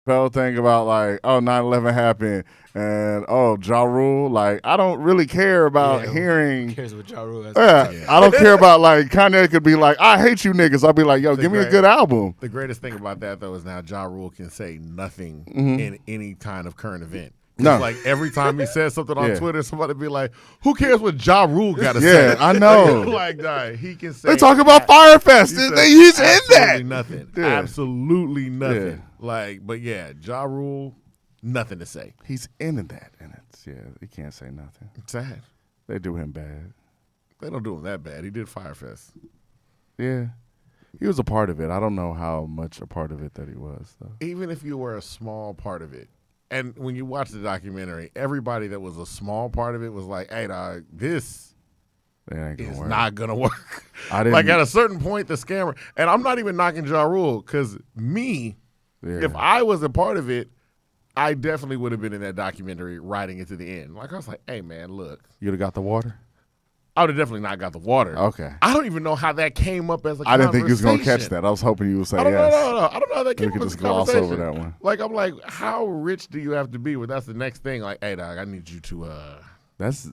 Chappelle thing about like, oh, 9/11 happened and Ja Rule. Like, I don't really care about hearing. Who cares what Ja Rule has Yeah, to say? I don't care about like Kanye could be like, I hate you niggas. I'll be like, yo, give me a good album. The greatest thing about that though is now Ja Rule can say nothing in any kind of current event. No. Like every time he says something on Twitter, somebody be like, "Who cares what Ja Rule got to say?" Yeah, I know. Like, nah, he can say. They talk about Firefest. He's in that. Nothing. Yeah. Absolutely nothing. Yeah. Like, but yeah, Ja Rule, nothing to say. He's in that, and it's he can't say nothing. It's sad. They do him bad. They don't do him that bad. He did Firefest. Yeah, he was a part of it. I don't know how much a part of it that he was, though. Even if you were a small part of it. And when you watch the documentary, everybody that was a small part of it was like, hey, dog, this is not going to work. Like at a certain point, the scammer, and I'm not even knocking Ja Rule, because if I was a part of it, I definitely would have been in that documentary writing it to the end. Like I was like, hey, man, look. You'd have got the water? I would have definitely not got the water. Okay. I don't even know how that came up as a I didn't think you was going to catch that. I was hoping you would say yes. No. I don't know how that came up as a conversation. We could just gloss over that one. Like, I'm like, how rich do you have to be? Well, that's the next thing. Like, hey, dog, I need you to That's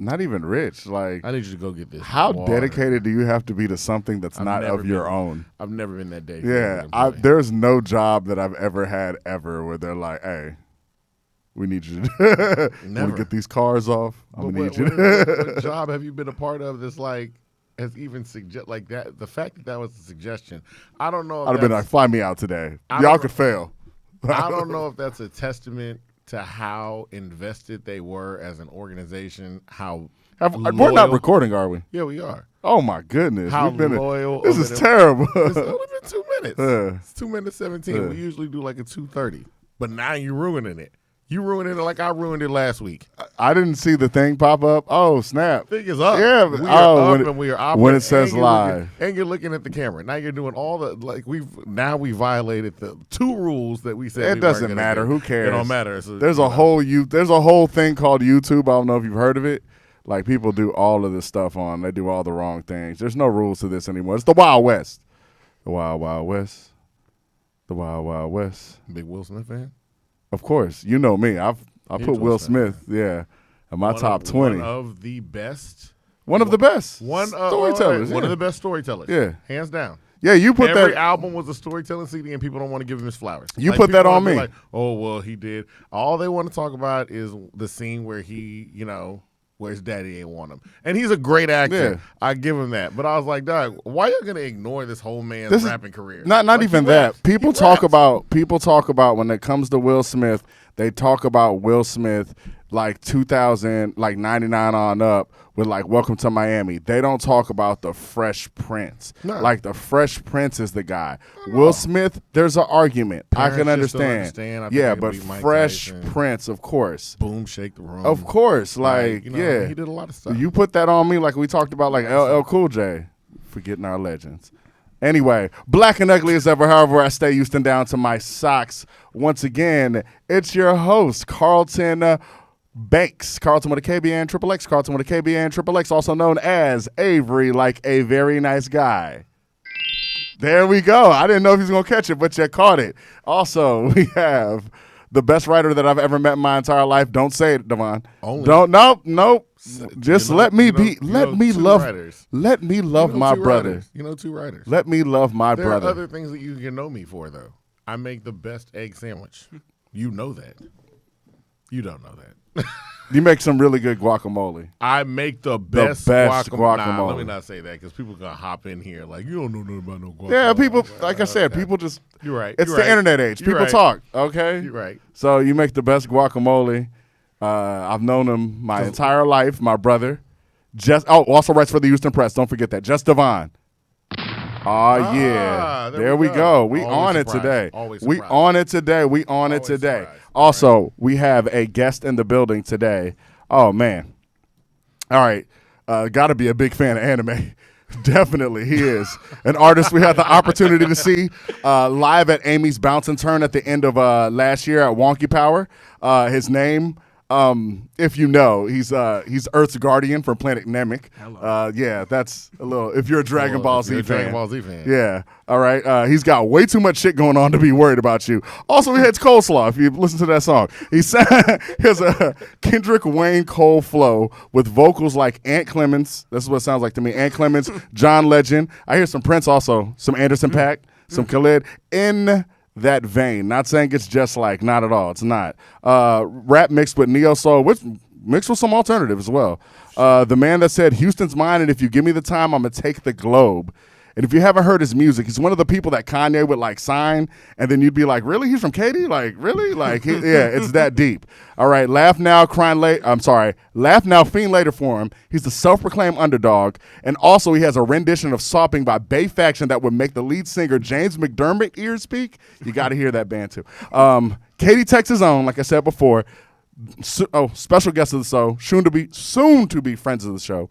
not even rich. Like, I need you to go get this. How water. dedicated do you have to be to something that's not of your own? I've never been that dedicated. Yeah, there's no job that I've ever had where they're like, hey, we need you to get these cars off. I'm going to need you. What job have you been a part of that's like, has even suggest like that? The fact that was a suggestion, I don't know. I'd have been like, fly me out today. Y'all could fail. I don't know if that's a testament to how invested they were as an organization. We're not recording, are we? Yeah, we are. Oh my goodness! How loyal? This is terrible. It's only been 2 minutes. It's 2 minutes 17. We usually do like a 2:30, but now you're ruining it. You ruined it like I ruined it last week. I didn't see the thing pop up. Oh, snap. Thing is up. Yeah. We are up and we are operating. When it says live. And you're looking at the camera. Now you're doing all the, like, we violated the 2 rules that we said. It doesn't matter. Who cares? It don't matter. So, there's a whole thing called YouTube. I don't know if you've heard of it. Like, people do all of this stuff they do all the wrong things. There's no rules to this anymore. It's the Wild West. The Wild Wild West. The Wild Wild West. Big Will Smith fan? Of course. You know me. I put Will Smith, in my top 20. One of the best. One of the best. Storytellers. One of the best storytellers. Yeah. Hands down. Yeah, you put Every album was a storytelling CD, and people don't want to give him his flowers. You put that on me. Like, oh, well, he did. All they want to talk about is the scene where he, where his daddy ain't want him. And he's a great actor. Yeah. I give him that. But I was like, dog, why are you going to ignore this whole man's rapping career? Not even that. People talk about when it comes to Will Smith, they talk about Will Smith like 2000, like 99 on up with like Welcome to Miami. They don't talk about the Fresh Prince. No. Like the Fresh Prince is the guy. Will Smith, there's an argument. Parents I can understand. Yeah, but Fresh Prince, of course. Boom, shake the room. Of course. Like, he did a lot of stuff. You put that on me like we talked about like LL Cool J. Forgetting our legends. Anyway, black and ugly as ever, however I stay Houston down to my socks. Once again, it's your host, Carlton Banks. Carlton with a KBN Triple X. Carlton with a KBN Triple X, also known as Avery, like a very nice guy. There we go. I didn't know if he was going to catch it, but you caught it. Also, we have the best writer that I've ever met in my entire life. Don't say it, Devon. Nope. Just let me love my brother. You know 2 writers. Let me love my brother. There are other things that you can know me for, though. I make the best egg sandwich. You know that. You don't know that. You make some really good guacamole. I make the best guacamole. Nah, let me not say that because people are going to hop in here like, you don't know nothing about no guacamole. Yeah, people, like I said, people just. You're right. It's the internet age. People talk, okay? You're right. So you make the best guacamole. I've known him my entire life, my brother. Also writes for the Houston Press. Don't forget that. Just Devon. Yeah. There we go. We on it today. We on it today. Also, we have a guest in the building today. Oh, man. All right. Got to be a big fan of anime. Definitely, he is. An artist we had the opportunity to see live at Amy's Bounce and Turn at the end of last year at Wonky Power. His name, If you know, he's Earth's guardian from Planet Namek. Hello. Yeah, that's a little. If you're a Dragon Ball Z fan, Dragon Ball Z fan. yeah. All right. He's got way too much shit going on to be worried about you. Also, he hits coleslaw. If you listen to that song, he has a Kendrick Wayne Cole flow with vocals like Ant Clemens. This is what it sounds like to me. Ant Clemens, John Legend. I hear some Prince also, some Anderson .Paak, some Khalid in that vein. Not saying it's just like, not at all. It's not. Rap mixed with neo soul, which mixed with some alternative as well. The man that said Houston's mine, and if you give me the time, I'm gonna take the globe. And if you haven't heard his music, he's one of the people that Kanye would like sign, and then you'd be like, really? He's from Katy? Like, really? Like, yeah, it's that deep. All right, laugh now, crying late. I'm sorry, laugh now, fiend later for him. He's the self-proclaimed underdog, and also he has a rendition of Sopping by Bay Faction that would make the lead singer James McDermott ears peak. You got to hear that band too. Katy, Texas' own, like I said before. Special guest of the show, soon to be friends of the show,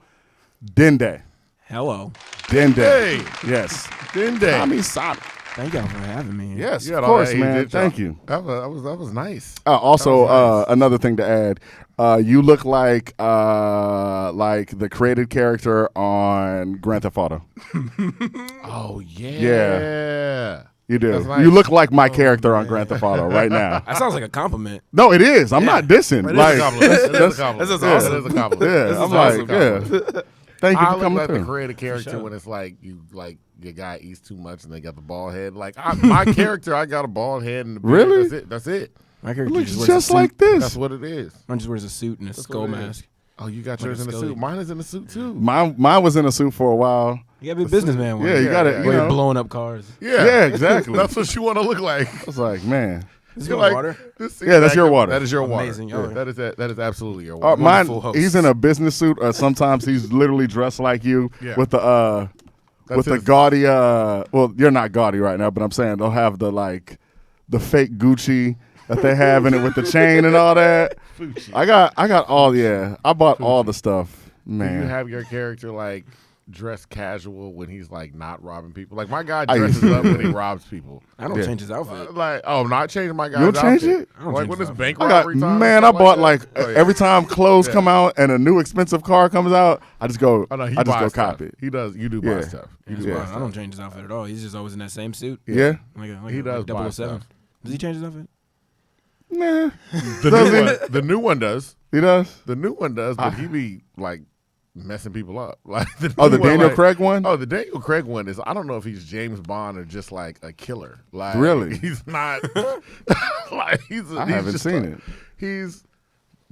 Dende. Hello. Dende. Yes. Dende. Tommy Sonic. Thank y'all for having me. Yes, of course, man. Thank you. That was nice. Also, nice. Another thing to add, you look like the created character on Grand Theft Auto. Oh, yeah. Yeah. You do. Nice. You look like my character on Grand Theft Auto right now. That sounds like a compliment. No, it is. I'm not dissing. That's awesome. That's That is a compliment. Yeah, I'm like, yeah. Thank you for coming through. I like the creative character when it's like your guy eats too much and they got the bald head. Like my character, I got a bald head and the beard. Really? That's it. My character looks just like this. That's what it is. Mine just wears a suit and a skull mask. Oh, you got yours in a suit. Mine is in a suit too. Mine was in a suit for a while. You gotta be a businessman. Yeah, you got it. Where you're blowing up cars. Yeah, exactly. That's what you want to look like. I was like, man. Is your water? Yeah, that's your water. That is your water. Amazing. Yeah. That is absolutely your water. Mine, he's in a business suit. Sometimes he's literally dressed like you with the gaudy. Well, you're not gaudy right now, but I'm saying they'll have the fake Gucci that they have in it with the chain and all that. I got all. Yeah, I bought all the stuff. Man, do you have your character like dressed casual when he's like not robbing people? Like my guy dresses up when he robs people. I don't change his outfit. I'm not changing my guy's you don't change outfit. it? I don't like when it's bank I robbery time. Man, I bought every every time clothes come out and a new expensive car comes out, I just go. I just go cop it. He does. You do buy stuff. You do buy I don't change his outfit at all. He's just always in that same suit. Yeah, he does. 007. Does he change his outfit? Nah. The new one does. He does. The new one does, but he be like messing people up. Like the Daniel Craig one? Oh, the Daniel Craig one is, I don't know if he's James Bond or just like a killer. Like really? He's not like I haven't seen it. He's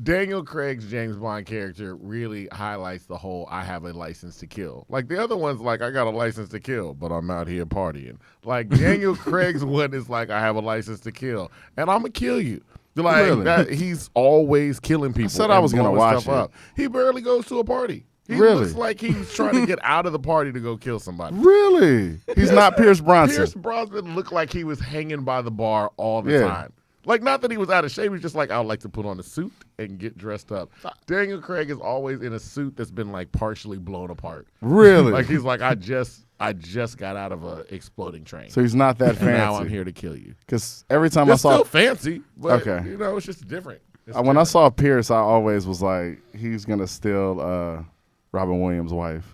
Daniel Craig's James Bond character really highlights the whole I have a license to kill. Like the other one's like I got a license to kill, but I'm out here partying. Like Daniel Craig's one is like I have a license to kill and I'm gonna kill you. Like really? He's always killing people. I said I was gonna watch it. Up. He barely goes to a party. He looks like he's trying to get out of the party to go kill somebody. Really? He's not Pierce Brosnan. Pierce Brosnan looked like he was hanging by the bar all the time. Like, not that he was out of shape. He's just like, I would like to put on a suit and get dressed up. Daniel Craig is always in a suit that's been, like, partially blown apart. Really? Like, he's like, I just got out of a exploding train. So he's not that fancy. Now I'm here to kill you. Because every time it's I saw... still fancy, but, it's just different. When I saw Pierce, I always was like, he's going to steal Robin Williams' wife.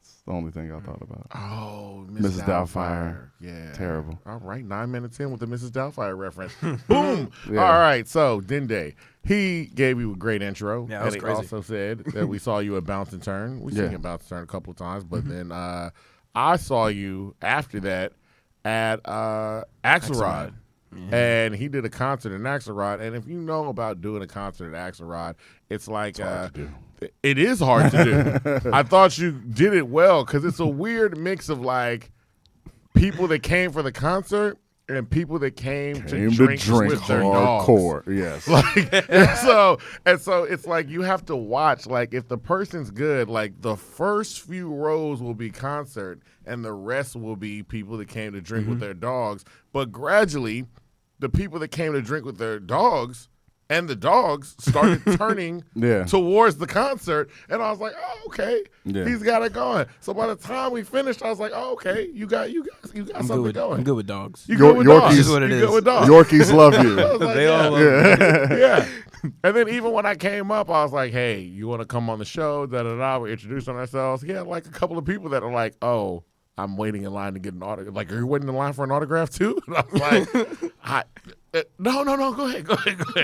It's the only thing I thought about. Oh, Mrs. Doubtfire. Yeah. Terrible. All right, 9 minutes in with the Mrs. Doubtfire reference. Boom. Yeah. All right, so Dende, he gave you a great intro. Yeah, that was crazy. He also said that we saw you at Bounce and Turn. We've seen you at Bounce and Turn a couple of times, but then I saw you after that at Axelrod. Yeah. And he did a concert in Axelrod. And if you know about doing a concert at Axelrod, it's like it is hard to do. I thought you did it well because it's a weird mix of like people that came for the concert and people that came to drink with their hardcore. Dogs. Yes. Like, and so it's like you have to watch, like if the person's good, like the first few rows will be concert and the rest will be people that came to drink with their dogs. But gradually, the people that came to drink with their dogs And the dogs started turning towards the concert, and I was like, "Oh, okay, he's got it going." So by the time we finished, I was like, "Oh, okay, you got something going." I'm good with dogs. You good with dogs? This is what it is. Good with dogs. Yorkies love you. Like, they all love me. Yeah. And then even when I came up, I was like, "Hey, you want to come on the show?" Da da da. We introduced ourselves. He had like a couple of people that are like, "Oh, I'm waiting in line to get an autograph." Like, are you waiting in line for an autograph too? And I was like, no, go ahead.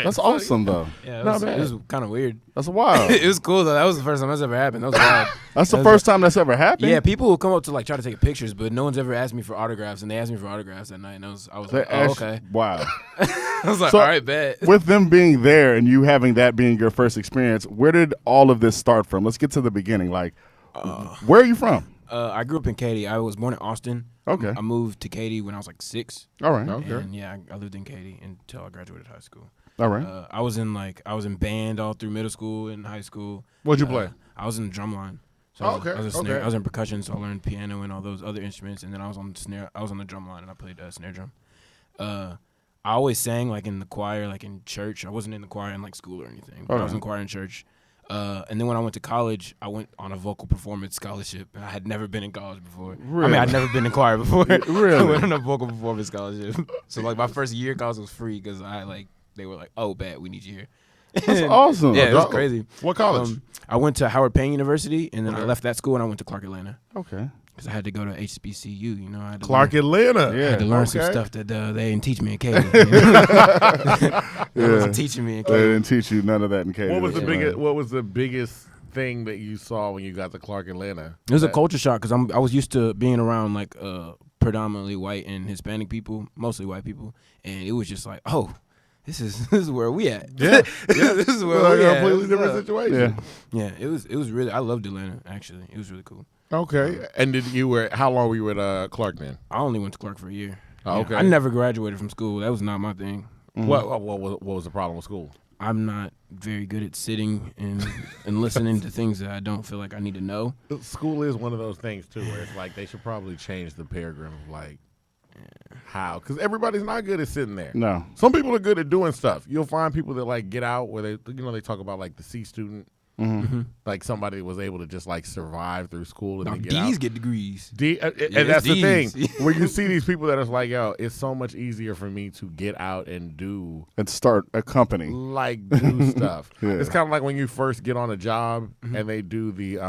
That's awesome though. Yeah, it was kind of weird. That's wild. It was cool though. That was the first time that's ever happened. That was wild. That's the first time that's ever happened. Yeah, people will come up to like try to take pictures, but no one's ever asked me for autographs, and they asked me for autographs that night, and I was like, oh, okay. Wow. I was like, So, all right, bet. With them being there and you having that being your first experience, where did all of this start from? Let's get to the beginning. Like, where are you from? I grew up in Katy. I was born in Austin. Okay. I moved to Katy when I was like 6. All right. Okay. And yeah, I lived in Katy until I graduated high school. All right. I was in band all through middle school and high school. What'd you play? I was in the drum line. So Okay. I was in percussion, so I learned piano and all those other instruments, and then I was on the drum line and I played snare drum. I always sang like in the choir, like in church. I wasn't in the choir in like school or anything, but I was in choir in church. And then when I went to college, I went on a vocal performance scholarship. I had never been in college before. Really? I mean, I'd never been in choir before. Really? I went on a vocal performance scholarship. So like my first year, college was free because they were like, "Oh, bad, we need you here." That's awesome. Yeah, it was crazy. What college? I went to Howard Payne University, and then I left that school and I went to Clark Atlanta. Okay. Because I had to go to HBCU, you know. I had to Clark Atlanta. I had to learn some stuff that they didn't teach me in Katy. They wasn't teaching me in They Katy. didn't teach you none of that in Katy. What was the That's biggest? right. What was the biggest thing that you saw when you got to Clark Atlanta? It was a culture shock because I was used to being around like predominantly white and Hispanic people, mostly white people, and it was just like, oh, this is where we at. Yeah. This is where Like we a at. completely What's different up? situation. Yeah. Yeah, it was really. I loved Atlanta actually. It was really cool. Okay. And how long were you at Clark then? I only went to Clark for a year. Oh, okay. I never graduated from school. That was not my thing. What was the problem with school? I'm not very good at sitting and listening to things that I don't feel like I need to know. School is one of those things too, where it's like they should probably change the paradigm of like how, because everybody's not good at sitting there. No. Some people are good at doing stuff. You'll find people that like get out where they talk about like the C student. Mm-hmm. Like somebody was able to just like survive through school and then get D's out. get degrees. And that's the thing. Ds. Where you see these people that are like, yo, it's so much easier for me to get out and do And start a company. do stuff. Yeah. It's kind of like when you first get on a job and they do the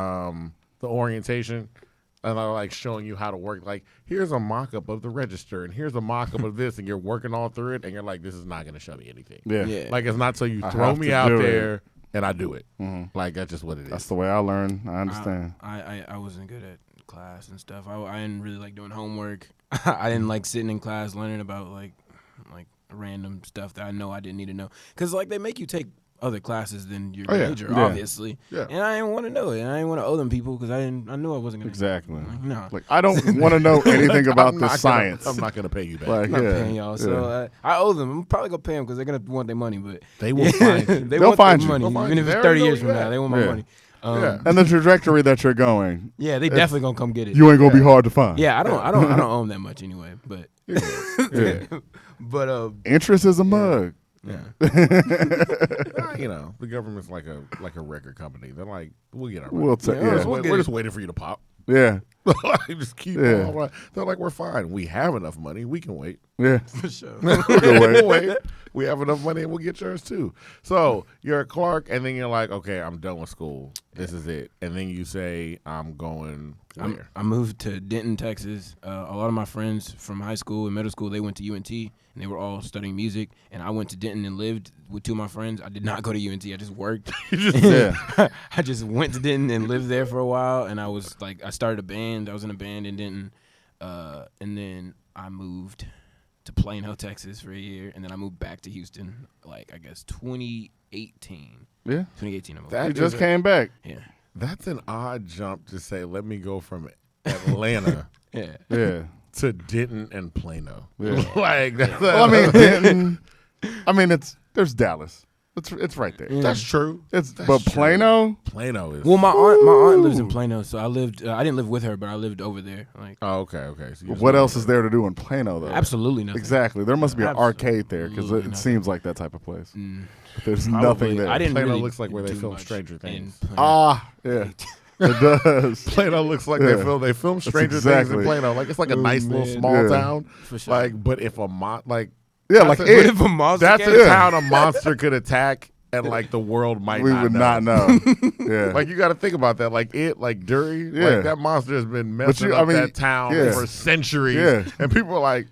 orientation and they're like showing you how to work. Like, here's a mock-up of the register and here's a mock-up of this, and you're working all through it and you're like, this is not going to show me anything. Yeah. Yeah. Like, it's not so you I throw have me to out do it. there and I do it. Mm-hmm. Like, that's just what it is. That's the way I learn. I understand. I wasn't good at class and stuff. I didn't really like doing homework. I didn't like sitting in class learning about like random stuff that I know I didn't need to know. Because like they make you take other classes than your major, Yeah. obviously. Yeah. And I didn't want to know it. And I didn't want to owe them people because I knew I wasn't going to. Exactly. Like, no. Like, I don't want to know anything about the science. I'm not going to pay you back. Like, I'm not yeah, paying y'all. So I owe them. I'm probably going to pay them because they're going to want their money. But They will find you. They They'll want find their you. money. They'll find Even you. if it's They 30 already years know from you now, at. they want my Yeah. money. Yeah. And the trajectory that you're going, Yeah, they definitely going to come get it. you ain't gonna be hard to find. Yeah, I don't owe them that much anyway. But Yeah. but Interest is a mug. yeah. You know, the government's like a record company. They're like, we'll get our money. We'll take. Yeah, Yeah. We're just waiting for you to pop. Yeah. Just keep Yeah. on right. They're like, we're fine. We have enough money. We can wait. Yeah. For sure. We'll wait. We have enough money and we'll get yours too. So you're at Clark and then you're like, okay, I'm done with school. This is it. And then you say, I'm going where? I moved to Denton, Texas. A lot of my friends from high school and middle school, they went to UNT, and they were all studying music. And I went to Denton and lived with two of my friends. I did not go to UNT. I just worked. Yeah. I just went to Denton and lived there for a while. And I started a band. I was in a band in Denton. And then I moved to Plano, Texas for a year. And then I moved back to Houston, like, I guess, 2018. Yeah. 2018 I moved. That He just came back. Yeah. That's an odd jump to say, let me go from Atlanta Yeah. Yeah. to Denton and Plano. Yeah. Like, that's Well, I mean, Denton. I mean, there's Dallas. It's right there. Yeah. That's true. But Plano is. Well, my aunt lives in Plano, so I didn't live with her, but I lived over there. Like, okay. So what else is there to do in Plano though? Absolutely nothing. Exactly. There must be an arcade there because it seems like that type of place. But there's nothing there. Plano looks like where they film Stranger Things. Yeah. It does. Plano looks like they film Stranger Things in Plano. Like it's like a nice little small town. For sure. Like, but if a if a monster that's a town a monster could attack and like the world might we not would know. not know. Yeah. Like you got to think about that. Like Dury, like that monster has been messing up that town for centuries. Yeah. And people are like,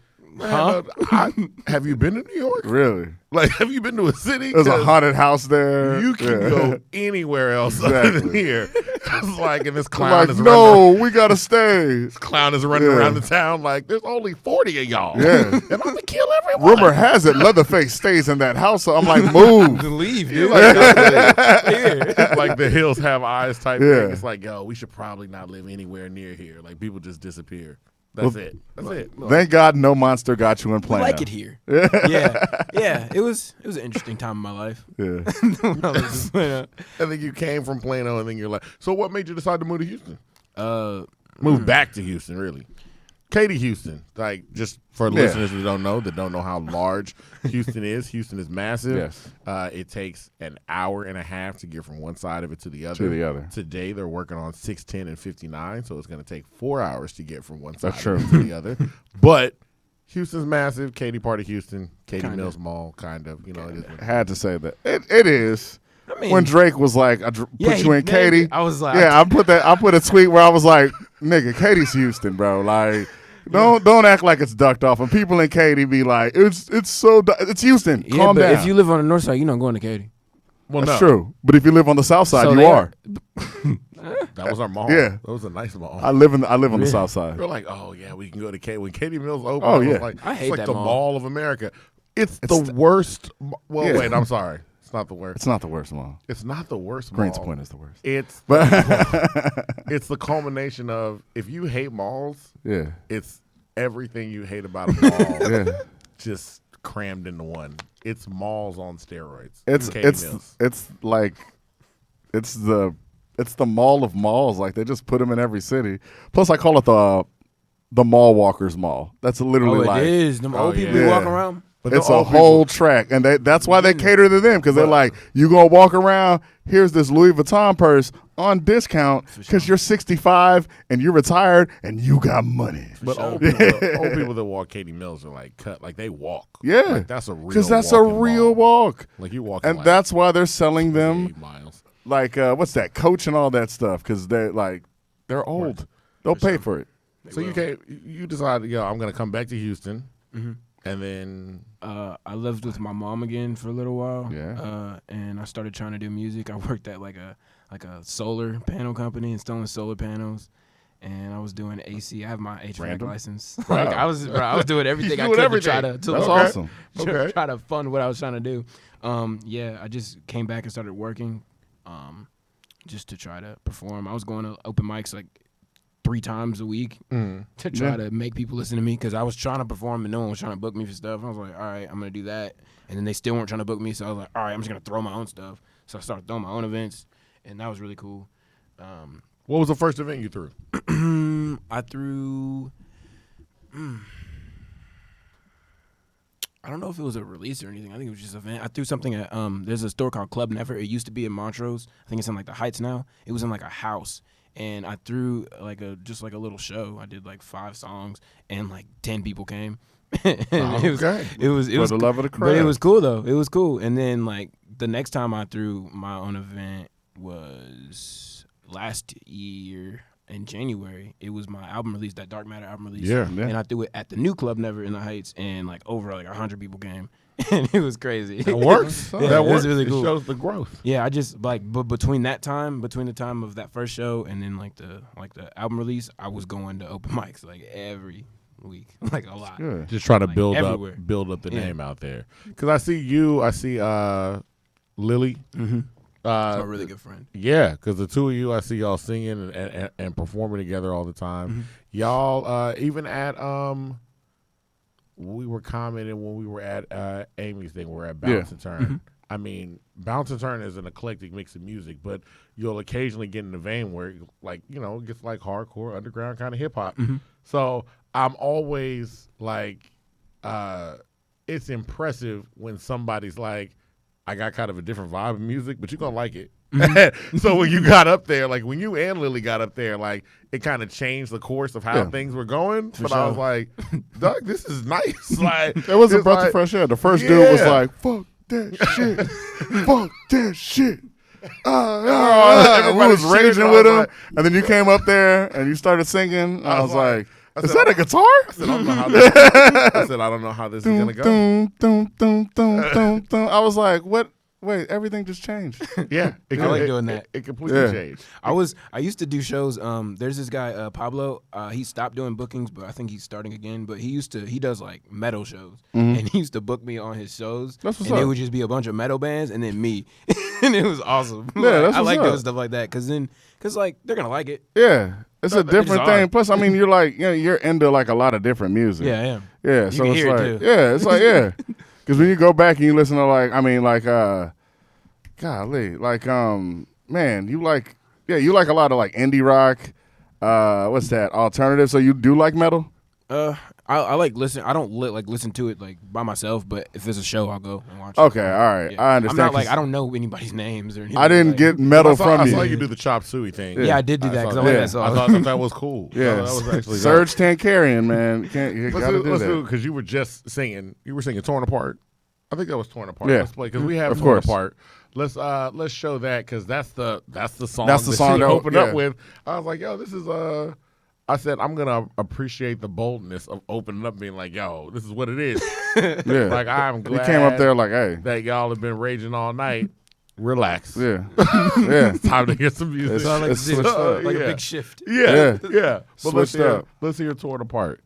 have you been to New York? Really? Like, have you been to a city? There's a haunted house there. You can go anywhere else other than here. It's like, and this clown is running. We gotta stay. This clown is running around the town like there's only 40 of y'all. Yeah, and I'm gonna kill everyone. Rumor has it Leatherface stays in that house. So I'm like, move, leave. Like the hills have eyes type thing. It's like, yo, we should probably not live anywhere near here. Like people just disappear. That's it. Thank God no monster got you in Plano. I like it here. Yeah. It was an interesting time in my life. Yeah. I think you came from Plano, and then you're like, so what made you decide to move to Houston? Move back to Houston, really. Katy, Houston. Like, just for listeners who don't know how large Houston is. Houston is massive. Yes. It takes an hour and a half to get from one side of it to the other. Today they're working on 610 and 59, so it's going to take 4 hours to get from one side of it to the other. But Houston's massive. Katy part of Houston. Katy Mills Mall, kind of. You know, it is. Had to say that it is. I mean, when Drake was like, I put you in Katy. I was like, I put a tweet where I was like, nigga, Katy's Houston, bro. Like, don't act like it's ducked off. And people in Katy be like, it's Houston. Calm down. If you live on the north side, you're not going to Katy. Well, that's true. But if you live on the south side, you are. That was our mall. Yeah, that was a nice mall. I live on the south side. We're like, oh yeah, we can go to Katy. When Katy Mills opened, I hate it's like that the mall. Mall of America. It's the worst. Well, wait, I'm sorry. It's not the worst. It's not the worst mall. It's not the worst mall. Greens Point is the worst. It's the culmination of, if you hate malls, it's everything you hate about a mall just crammed into one. It's malls on steroids. It's the mall of malls. Like, they just put them in every city. Plus, I call it the Mall Walkers Mall. That's literally it is. Them old people walking around. But it's a whole track, and that's why they cater to them, because they're like, you gonna walk around, here's this Louis Vuitton purse on discount because you're 65 and you're retired and you got money. But old people that walk Katy Mills are like cut, like they walk. Yeah, like that's a real, because that's a real walk. Like you walk, and that's why they're selling them 8 miles. Like what's that, Coach and all that stuff, because they're old. Right. They'll pay for it. So you decided, I'm gonna come back to Houston. Mm-hmm. And then I lived with my mom again for a little while. Yeah. And I started trying to do music. I worked at like a solar panel company installing solar panels, and I was doing AC. I have my HVAC license. Like I was doing everything I could to try to. That's awesome. Try to fund what I was trying to do. I just came back and started working, just to try to perform. I was going to open mics like 3 times a week to try to make people listen to me, because I was trying to perform and no one was trying to book me for stuff. I was like, all right, I'm going to do that. And then they still weren't trying to book me, so I was like, all right, I'm just going to throw my own stuff. So I started throwing my own events, and that was really cool. What was the first event you threw? I threw... I don't know if it was a release or anything. I think it was just an event. I threw something at there's a store called Club Never. It used to be in Montrose. I think it's in like the Heights now. It was in like a house. And I threw like a little show. I did like 5 songs, and like 10 people came. It was for the love of the crowd. But it was cool though. It was cool. And then like the next time I threw my own event was last year in January. It was my album release, that Dark Matter album release. Yeah. And I threw it at the new Club Never in the Heights, and like over like 100 people came. And it was crazy. It works. Yeah, that works. Really cool. It shows the growth. Yeah, I just but between the time of that first show and then like the album release, I was going to open mics like every week, like a lot. Good. Just trying to like build everywhere. up the name out there. Because I see Lily. Mm-hmm. That's my really good friend. Yeah, because the two of you, I see y'all singing and performing together all the time. Mm-hmm. Y'all even at we were commenting when we were at Amy's thing. We were at Bounce and Turn. I mean, Bounce and Turn is an eclectic mix of music, but you'll occasionally get in the vein where, like, you know, it gets like hardcore, underground kind of hip hop. Mm-hmm. So I'm always like, it's impressive when somebody's like, I got kind of a different vibe of music, but you're going to like it. Mm-hmm. So when you got up there, like when you and Lily got up there, like it kind of changed the course of how things were going. But I was like, Doug, this is nice. Like it was a breath of fresh air. The first dude was like, fuck that shit. Fuck that shit. Everybody was raging with him. Like, and then you came up there and you started singing. I was like, is that a guitar? I said, I don't know how this is going to go. I was like, what? Wait, everything just changed. Yeah. I like doing that. It completely changed. I used to do shows. There's this guy, Pablo. He stopped doing bookings, but I think he's starting again. But he does like metal shows. Mm-hmm. And he used to book me on his shows. That's what's and up. it would just be a bunch of metal bands and then me. And it was awesome. Yeah, that's I like what's doing up. stuff like that because like they're going to like it. Yeah. It's a different thing. Plus, I mean, you're like, you're into like a lot of different music. Yeah, I am. Yeah, you so can it's hear like, it too. yeah, it's like, yeah. Because when you go back and you listen to like, I mean, like, golly, like, man, you like a lot of like indie rock. What's that? Alternative. So you do like metal? I like listen. I don't listen to it like by myself, but if there's a show, I'll go and watch. Okay, all right, Yeah. I understand. I'm not like I don't know anybody's names or anything. I didn't get metal from I you. saw you do the Chop Suey thing. Yeah, I did do that because I like that song. I thought that was cool. Yeah, that was actually Serge Tankarian, man. You gotta do that. Because you were just singing. You were singing "Torn Apart." I think that was "Torn Apart." Yeah. Let's play because we have Of "Torn course. Apart." Let's show that because that's the song. That's the song that that opened up with. I was like, yo, this is I said I'm gonna appreciate the boldness of opening up, being like, yo, this is what it is. Yeah, like I'm glad you came up there like, hey, that y'all have been raging all night. Relax. Yeah, yeah. It's time to hear some music. It's switched up. Like a big shift. Yeah. But Switched up. Let's hear "Torn Apart."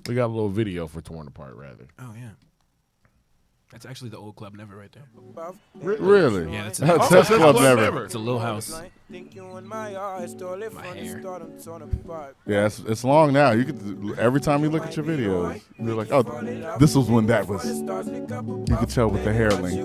We got a little video for "Torn Apart," rather. Oh yeah. That's actually the old Club Never right there. Really? Yeah, that's Club Never. It's a little house. My hair. Yeah, it's long now. You could every time you look at your videos, you're like, oh, this was when that was. You could tell with the hair length.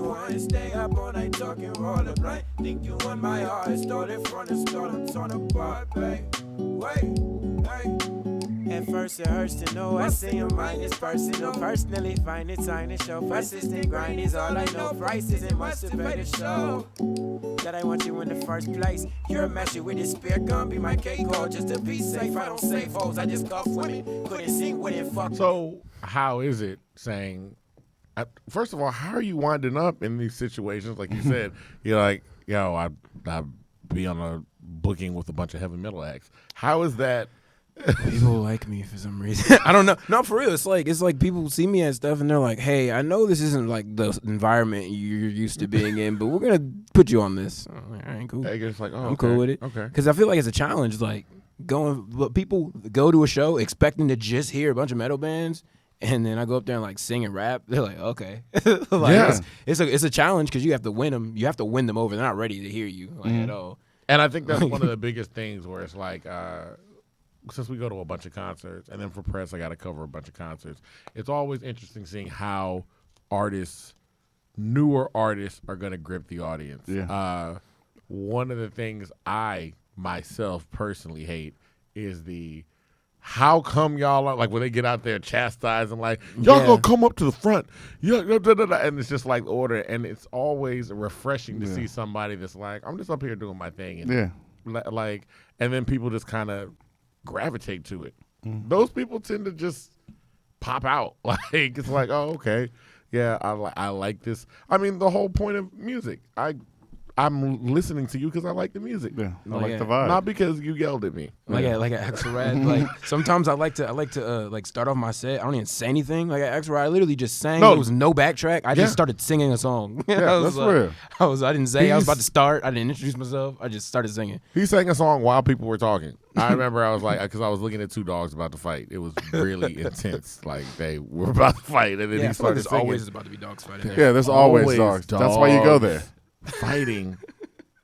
At first it hurts to know I say your mind is personal. Personally find it time to show. Persistent grind is all I know. Prices and much to pay to show that I want you in the first place. You're a mesher with this spear gun. Be my cake call just to be safe. I don't save hoes, I just cuff women. Couldn't sing with it, fuck. So how is it saying, first of all, how are you winding up in these situations? Like you said, you're like, yo, I be on a booking with a bunch of heavy metal acts. How is that? People like me for some reason. I don't know. No, for real. It's like people see me and stuff, and they're like, "Hey, I know this isn't like the environment you're used to being in, but we're gonna put you on this." I'm like, all right, cool. It's like, I'm cool with it. Okay. Because I feel like it's a challenge. Like people go to a show expecting to just hear a bunch of metal bands, and then I go up there and like sing and rap. They're like, okay, it's a challenge because you have to win them. You have to win them over. They're not ready to hear you at all. And I think that's one of the biggest things where it's like. Since we go to a bunch of concerts, and then for press, I got to cover a bunch of concerts. It's always interesting seeing how newer artists, are going to grip the audience. Yeah. One of the things I myself personally hate is how come y'all are like when they get out there chastising like y'all gonna come up to the front, and it's just like order, and it's always refreshing to see somebody that's like I'm just up here doing my thing, and and then people just kind of gravitate to it. Mm-hmm. Those people tend to just pop out. Like it's like, oh, okay, yeah, I like this. I mean, the whole point of music, I'm listening to you because I like the music. Yeah, I like the vibe, not because you yelled at me. Like at Axelrad, like sometimes I like to like start off my set. I don't even say anything. Like at Axelrad, I literally just sang. There was no backtrack. I just started singing a song. Yeah, that's real. I didn't say I was about to start. I didn't introduce myself. I just started singing. He sang a song while people were talking. I remember I was like, because I was looking at two dogs about to fight. It was really intense. Like they were about to fight, and then he started singing. Always about to be dogs fighting. Yeah, there's always dogs. That's why you go there. Fighting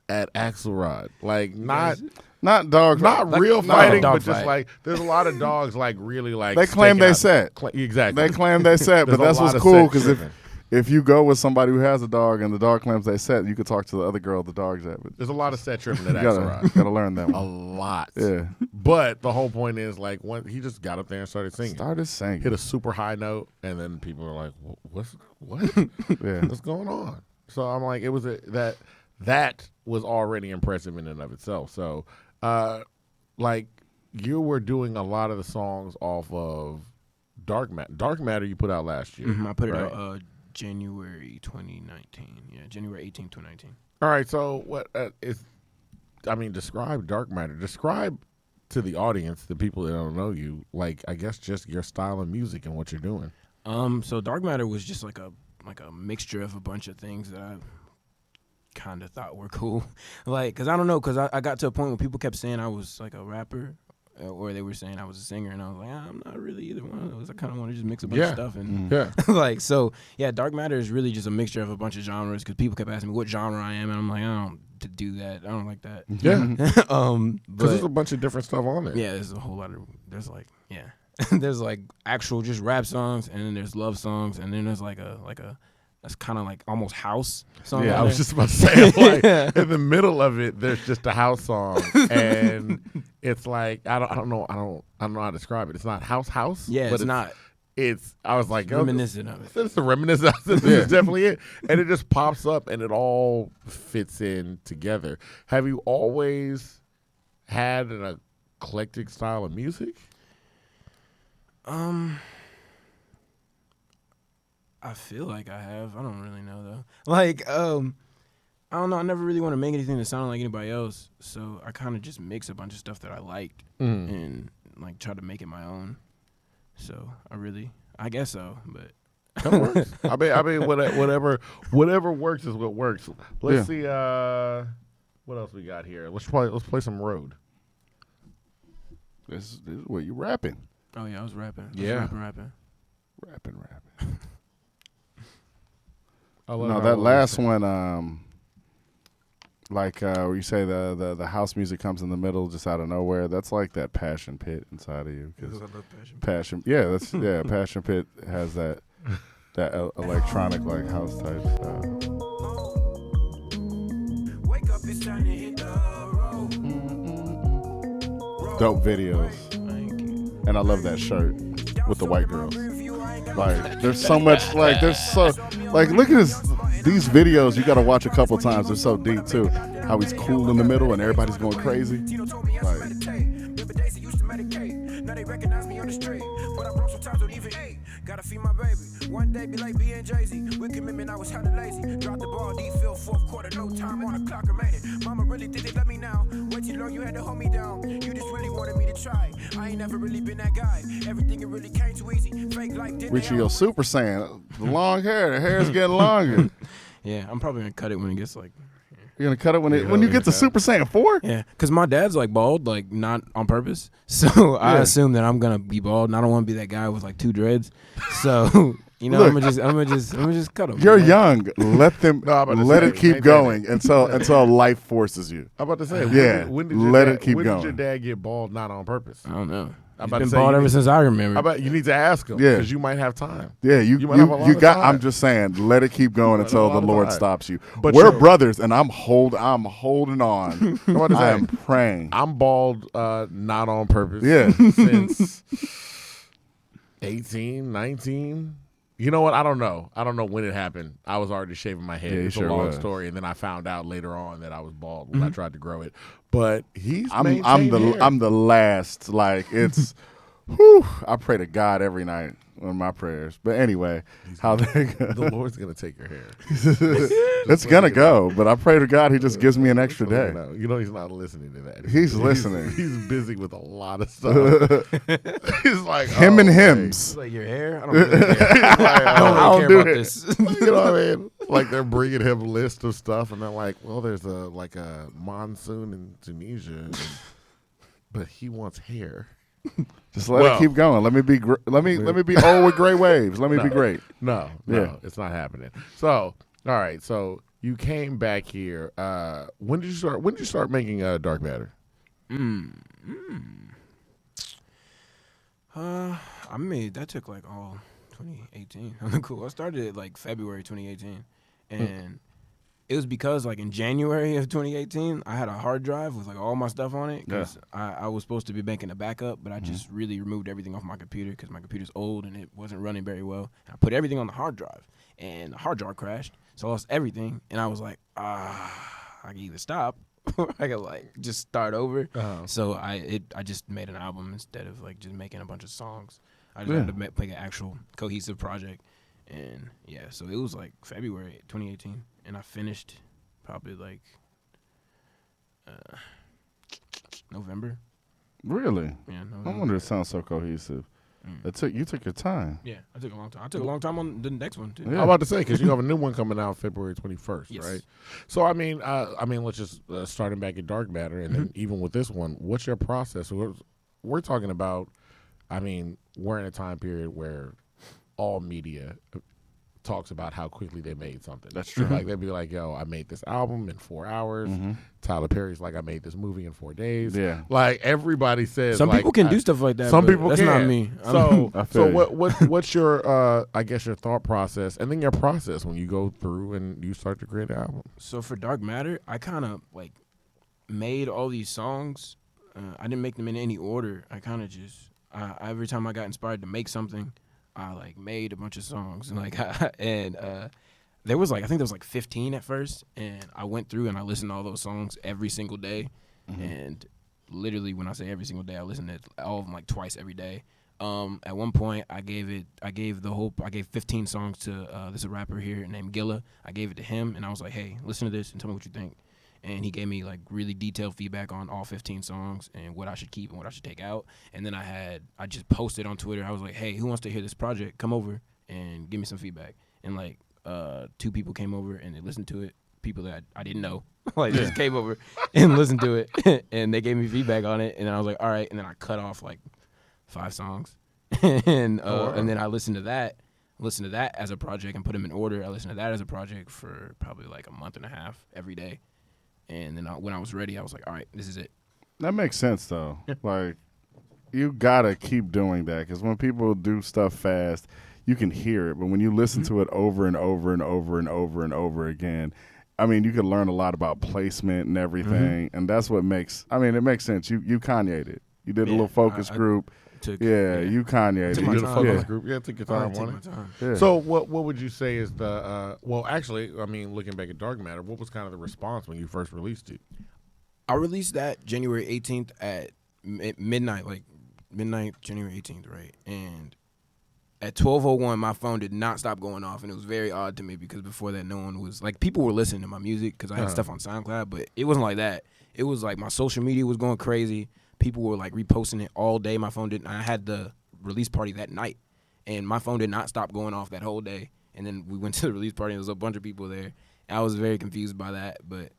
at Axelrod, like not dogs, not like, real fighting, but fight. just like there's a lot of dogs like really like they claim they set. Exactly. They claim they set, but that's what's cool because if you go with somebody who has a dog and the dog claims they set, you could talk to the other girl the dog's at. But there's a lot of set tripping that gotta learn that one. A lot. Yeah. But the whole point is, like, when he just got up there and started singing. Hit a super high note, and then people are like, what? Yeah. What's going on? So I'm like, it was that was already impressive in and of itself. So, like, you were doing a lot of the songs off of Dark Matter. Dark Matter you put out last year. I put it out January 2019. Yeah, January 18, 2019. All right, so what describe Dark Matter. Describe to the audience, the people that don't know you, like, I guess just your style of music and what you're doing. So Dark Matter was just like a mixture of a bunch of things that I kind of thought were cool. Like, because I don't know, because I got to a point where people kept saying I was like a rapper, or they were saying I was a singer, and I was like, I'm not really either one of those. I kind of want to just mix a bunch of stuff. And like, so, yeah, Dark Matter is really just a mixture of a bunch of genres, because people kept asking me what genre I am, and I'm like, I don't do that. I don't like that. Yeah. Because there's a bunch of different stuff on there. Yeah, there's a whole lot of, there's like, there's like actual just rap songs, and then there's love songs, and then there's like a that's kind of like almost house song. Yeah, I was just about to say, like, in the middle of it, there's just a house song, and it's like I don't know how to describe it. It's not house. Yeah, but it's not. I was like, reminiscent of it. It's a reminiscent. This is definitely it, and it just pops up, and it all fits in together. Have you always had an eclectic style of music? I feel like I have. I don't really know though. Like, I don't know. I never really want to make anything that sounded like anybody else, so I kind of just mix a bunch of stuff that I liked and like try to make it my own. So I guess so, but that works. I mean, whatever works is what works. Let's see. What else we got here? Let's play some Road. This is where you rapping. Oh yeah, I was rapping. Rapping. I love no, that last one, where you say the house music comes in the middle just out of nowhere. That's like that passion pit inside of you. I love Passion. Yeah, passion pit has that electronic like house type stuff. Wake up, it's time to hit the road. Dope videos. Thank you. And I love that shirt with the white girls. Like, there's so much, like, look at these videos you got to watch a couple times. They're so deep, too. How he's cool in the middle and everybody's going crazy. Like, now they recognize me on the street, but I broke some times don't even eat. Gotta feed my baby. One day be like being Jay-Z. With commitment, I was hella lazy. Dropped the ball, D-field, fourth quarter, no time on the clock, I made it. Mama really did it, let me now. Way too long, you had to hold me down. You just really wanted me to try. I ain't never really been that guy. Everything, it really came too easy. Fake life didn't Richie, your Super Saiyan, the long hair, the hair's getting longer. Yeah, I'm probably gonna cut it when it gets like. You're gonna cut it when you get to Super Saiyan 4? Yeah, because my dad's like bald, like not on purpose. So I assume that I'm gonna be bald, and I don't want to be that guy with like 2 dreads. So I'm gonna just cut them. You're young. Let it keep going until life forces you. I'm about to say, when did your dad get bald not on purpose? I don't know. He's been bald ever since I remember. You need to ask him because you might have time. Yeah, you got. Time. I'm just saying, let it keep going until the Lord stops you. But we're brothers, and I'm holding on. I am praying. I'm bald, not on purpose. Yeah, since 18, 19. You know what? I don't know. I don't know when it happened. I was already shaving my head. It's a long story, and then I found out later on that I was bald when I tried to grow it. But I'm the last. Like, it's, whew, I pray to God every night on my prayers. But anyway, the Lord's gonna take your hair. It's gonna go, but I pray to God He just gives me an extra day. He's not listening to that. He's listening. He's busy with a lot of stuff. He's like him and hymns. He's like, your hair? I don't really care. I don't care about this. You know what I mean? Like, they're bringing him a list of stuff, and they're like, well, there's a monsoon in Tunisia, but he wants hair. Just let it keep going. Let me be old with gray waves. Let me be great. No, it's not happening. So, all right. So you came back here. When did you start making Dark Matter? I mean, that took like all 2018. Cool. I started it like February 2018, and it was because like in January of 2018, I had a hard drive with like all my stuff on it because I was supposed to be making a backup, but I just really removed everything off my computer because my computer's old and it wasn't running very well. And I put everything on the hard drive, and the hard drive crashed, so I lost everything. And I was like, I can either stop or I can like just start over. So I just made an album instead of like just making a bunch of songs. I just had to make an actual cohesive project. And yeah, so it was like February 2018, and I finished probably like November. Really? Yeah, November. No wonder it sounds so cohesive. You took your time. Yeah, I took a long time. I took a long time on the next one too. Yeah. I'm about to say because you have a new one coming out February 21st, right? So I mean, let's just starting back at Dark Matter, and then even with this one, what's your process? We're talking about. I mean, we're in a time period where all media talks about how quickly they made something. That's true. Like they'd be like, "Yo, I made this album in 4 hours." Tyler Perry's like, "I made this movie in 4 days." Yeah. Like everybody says. Some people can do stuff like that. Some people that's can. Not me. So what's your I guess your thought process and then your process when you go through and you start to create an album? So for Dark Matter, I kind of like made all these songs. I didn't make them in any order. I kind of just every time I got inspired to make something, I like made a bunch of songs and there was like I think there was like 15 at first, and I went through and I listened to all those songs every single day, and literally when I say every single day, I listened to all of them like twice every day. At one point, I gave 15 songs to this rapper here named Gilla. I gave it to him, and I was like, hey, listen to this and tell me what you think. And he gave me like really detailed feedback on all 15 songs and what I should keep and what I should take out. And then I just posted on Twitter. I was like, hey, who wants to hear this project? Come over and give me some feedback. And like 2 people came over and they listened to it. People that I didn't know like just came over and listened to it. And they gave me feedback on it. And I was like, all right. And then I cut off like 5 songs. And then I listened to that as a project and put them in order. I listened to that as a project for probably like a month and a half every day. And then when I was ready, I was like, all right, this is it. That makes sense, though. Like, you got to keep doing that because when people do stuff fast, you can hear it. But when you listen to it over and over and over and over and over again, I mean, you can learn a lot about placement and everything. And that's what makes – I mean, it makes sense. You Kanye'd it. You did a little focus group. You Kanye'd it. You did a focus group. Yeah, took your time on it. Yeah. So what would you say is the well, actually, I mean, looking back at Dark Matter, what was kind of the response when you first released it? I released that January 18th at midnight, January 18th, right? And at 12:01, my phone did not stop going off, and it was very odd to me because before that, no one was like people were listening to my music because I had stuff on SoundCloud, but it wasn't like that. It was like my social media was going crazy. People were like reposting it all day. My phone didn't. I had the release party that night, and my phone did not stop going off that whole day. And then we went to the release party, and there was a bunch of people there. I was very confused by that, but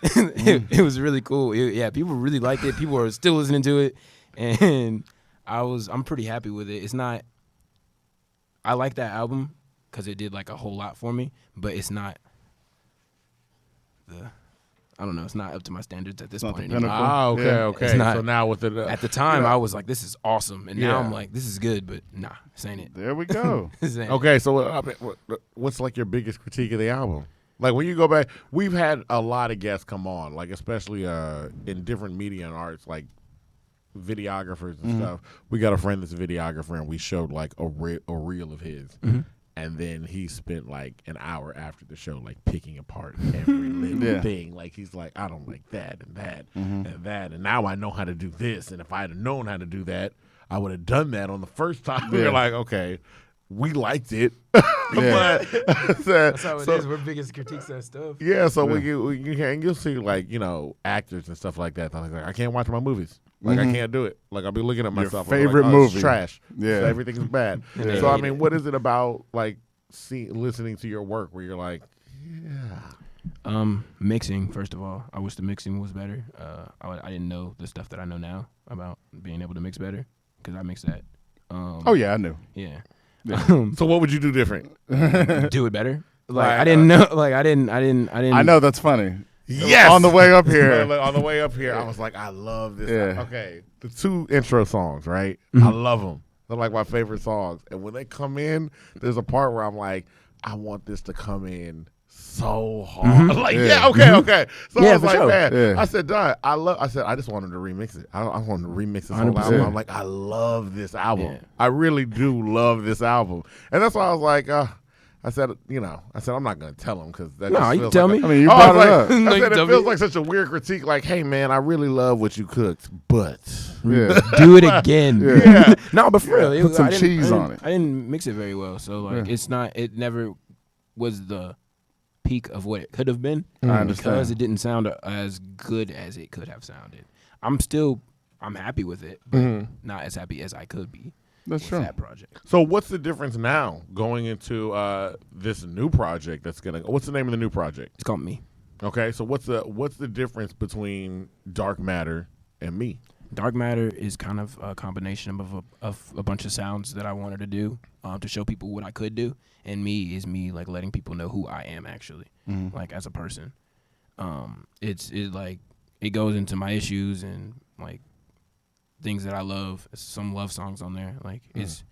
it was really cool. People really liked it. People are still listening to it, and I'm pretty happy with it. It's not. I like that album because it did like a whole lot for me, but it's not I don't know. It's not up to my standards at this point anymore. Okay. So now with it, at the time, I was like, "This is awesome," and now I'm like, "This is good," but nah, this ain't it. There we go. Okay, so what's like your biggest critique of the album? Like when you go back, we've had a lot of guests come on, like especially in different media and arts, like videographers and stuff. We got a friend that's a videographer, and we showed like a reel of his. And then he spent like an hour after the show, like picking apart every little thing. Like he's like, I don't like that and that and that. And now I know how to do this. And if I had known how to do that, I would have done that on the first time. We were like, okay, we liked it. But that's how it is. We're biggest critiques that stuff. Yeah. So you'll see like, actors and stuff like that. Like, I can't watch my movies. Like I can't do it. Like I'll be looking at myself. Your favorite movie? It's trash. Yeah, so everything's bad. So I mean, what is it about like listening to your work where you're like, mixing? First of all, I wish the mixing was better. I didn't know the stuff that I know now about being able to mix better because I mixed that. I knew. Yeah. So what would you do different? Do it better. Like I didn't know. Like I didn't. I know that's funny. Yes. On the way up here. On the way up here, I was like, I love this. Yeah. Okay. The 2 intro songs, right? I love them. They're like my favorite songs. And when they come in, there's a part where I'm like, I want this to come in so hard. Like, okay. So I was like, man, I said, Don, I just want him to remix it. I want him to remix this whole album. I'm like, I love this album. Yeah. I really do love this album. And that's why I was like, I said, I'm not going to tell him because that just you feels tell like me. I mean, you brought it up. I said it feels like such a weird critique. Like, hey, man, I really love what you cooked, but do it again. No, but for real, put some cheese on it. I didn't mix it very well, so like it never was the peak of what it could have been because it didn't sound as good as it could have sounded. I'm happy with it, but not as happy as I could be. That's true. That project. So what's the difference now going into this new project that's gonna? What's the name of the new project? It's called Me. Okay, so what's the difference between Dark Matter and Me? Dark Matter is kind of a combination of a bunch of sounds that I wanted to do to show people what I could do, and Me is me like letting people know who I am actually, like as a person. It goes into my issues and like things that I love. Some love songs on there. Like it's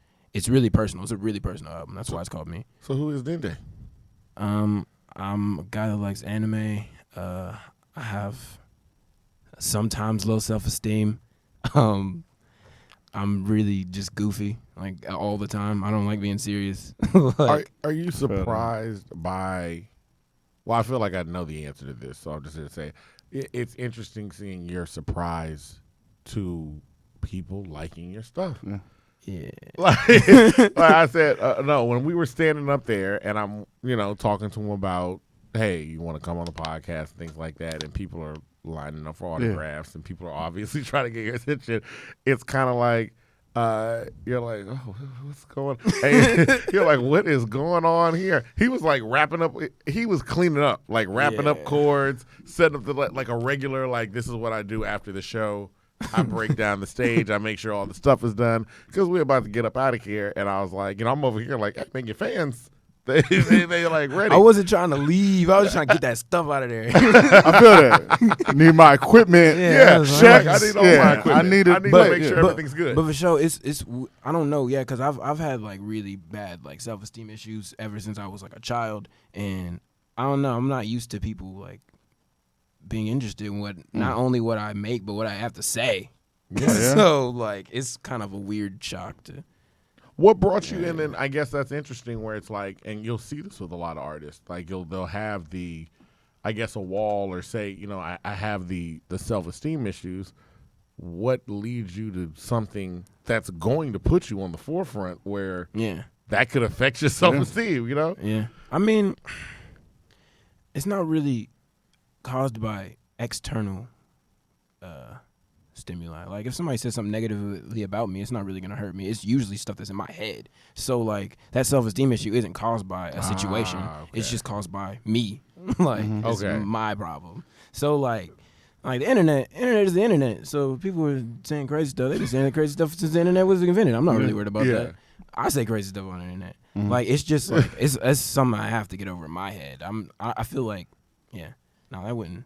really personal. It's a really personal album. That's why it's called Me. So who is Dende? I'm a guy that likes anime. I have sometimes low self-esteem. I'm really just goofy, like all the time. I don't like being serious. Are you surprised by? Well, I feel like I know the answer to this, so I'm just going to say it's interesting seeing your surprise to people liking your stuff. Yeah. Like I said, no, when we were standing up there and I'm, talking to him about, hey, you want to come on the podcast, things like that, and people are lining up for autographs and people are obviously trying to get your attention. It's kind of like, you're like, oh, what's going on? Hey, you're like, what is going on here? He was like wrapping up. He was cleaning up, like wrapping up chords, setting up like a regular, like this is what I do after the show. I break down the stage. I make sure all the stuff is done because we're about to get up out of here. And I was like, I'm over here like, hey, man, your fans, they like ready. I wasn't trying to leave. I was just trying to get that stuff out of there. I feel that. Need my equipment. Check. I need all my equipment. I need to make sure everything's good. But for sure, it's I don't know, because I've had like really bad like self-esteem issues ever since I was like a child, and I don't know. I'm not used to people like being interested in not only what I make, but what I have to say. So like it's kind of a weird shock to. What brought you in? And I guess that's interesting where it's like, and you'll see this with a lot of artists, like they'll have the, I guess, a wall or say, I have the self-esteem issues. What leads you to something that's going to put you on the forefront where that could affect your self-esteem, Yeah. I mean, it's not really caused by external stimuli. Like if somebody says something negatively about me, it's not really gonna hurt me. It's usually stuff that's in my head. So like that self-esteem issue isn't caused by a situation. It's just caused by me. Like it's my problem. So like the internet is the internet. So people are saying crazy stuff. They've been saying crazy stuff since the internet was invented. I'm not really worried about that. I say crazy stuff on the internet. Like it's just like it's something I have to get over in my head. I feel like I wouldn't.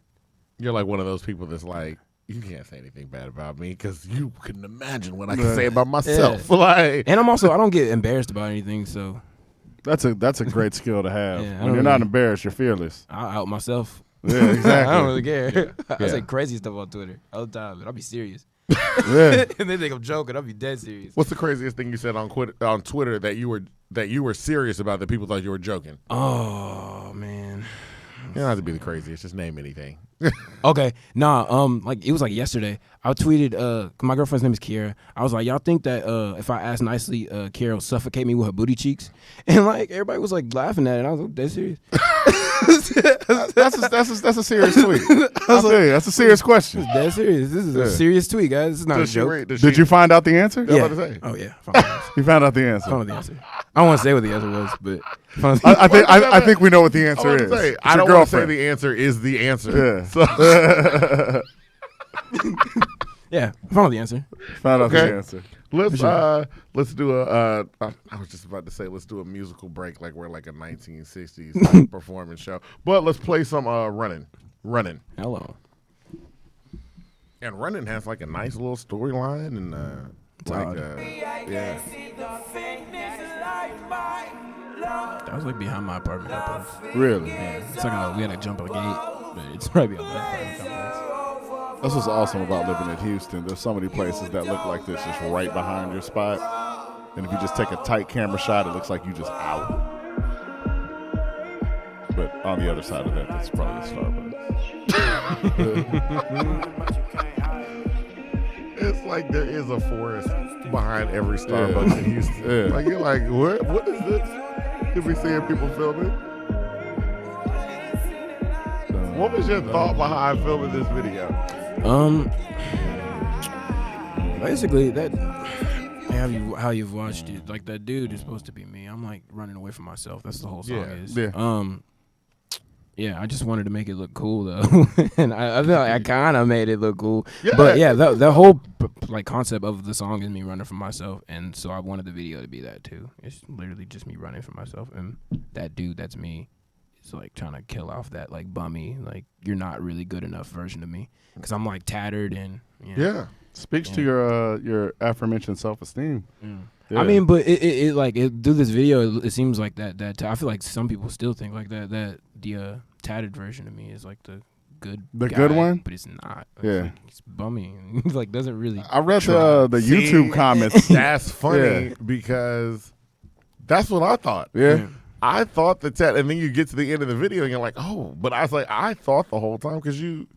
You're like one of those people that's like, you can't say anything bad about me because you couldn't imagine what I can say about myself. Like, and I don't get embarrassed about anything. So that's a great skill to have. When you're not embarrassed, you're fearless. I'll out myself. Yeah, exactly. I don't really care. I say crazy stuff on Twitter all the time, but I'll be serious. And they think I'm joking. I'll be dead serious. What's the craziest thing you said on Twitter that you were serious about that people thought you were joking? Oh man. You don't have to be the craziest. Just name anything. Okay. Like it was like yesterday. I tweeted, my girlfriend's name is Kiara. I was like, y'all think that if I ask nicely, Kiara will suffocate me with her booty cheeks? And like everybody was like laughing at it. I was like, that's serious. that's a serious tweet. That's a serious question. It's dead serious. This is a serious tweet, guys. This is not a joke. Did you find out the answer? Yeah. Oh yeah. You found out the answer. I found out the answer. I don't want to say what the answer was, but I think we know what the answer is. I don't want to say the answer is the answer. Yeah. So. Yeah, I found out the answer. Found out the answer. Let's do a. I was just about to say let's do a musical break like we're like a 1960s performance show, but let's play some running. Hello. And running has like a nice little storyline and. Todd. Yeah. That was like behind my apartment complex. Really? Yeah, it's like we had to jump a gate, but it's right behind my apartment complex. That's what's awesome about living in Houston. There's so many places that look like this just right behind your spot. And if you just take a tight camera shot, it looks like you just out. But on the other side of that, that's probably a Starbucks. It's like there is a forest behind every Starbucks in Houston. Yeah. Like you're like, what is this? You be seeing people filming. What was your thought behind filming this video? Basically that how you've watched it, like that dude is supposed to be me. I'm like running away from myself. That's the whole song is. Yeah. Yeah, I just wanted to make it look cool though, and I feel like I kind of made it look cool. Yeah. But yeah, the whole like concept of the song is me running from myself, and so I wanted the video to be that too. It's literally just me running from myself, and that dude, that's me. It's like trying to kill off that like bummy, like you're not really good enough version of me, because I'm like tattered and speaks to your aforementioned self-esteem. Yeah. I mean, but it like through this video, it seems like that I feel like some people still think like that the tattered version of me is like the good one, but it's not. Like, it's bummy. He like doesn't really. I read the YouTube comments. That's funny because that's what I thought. Yeah. I thought and then you get to the end of the video and you're like, oh, but I was like, I thought the whole time because you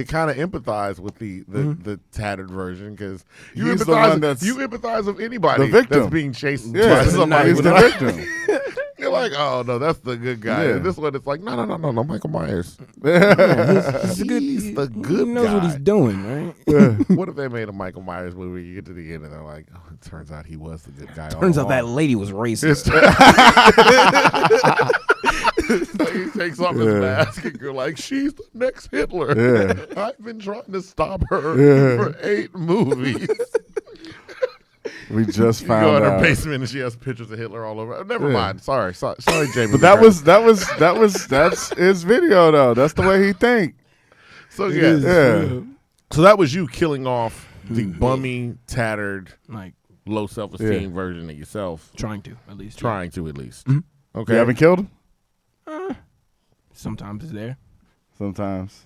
kind of empathize with the tattered version because you empathize with anybody that's being chased by somebody with the victim. You're like, oh no, that's the good guy. And this one, it's like, no, Michael Myers. He's the good. He's the good. He knows guy. what he's doing, right? What if they made a Michael Myers movie? You get to the end and they're like, oh, it turns out he was the good guy. Turns out that lady was racist. So he takes off his mask and you're like, she's the next Hitler. Yeah. I've been trying to stop her for 8 movies. We just you found go in out. her basement and she has pictures of Hitler all over. Never mind. Sorry, Jamie. But that's his video though. That's the way he think. So So that was you killing off the bummy, tattered, like low self-esteem version of yourself. Trying to at least. Mm-hmm. Okay. You haven't killed him? Sometimes it's there. Sometimes.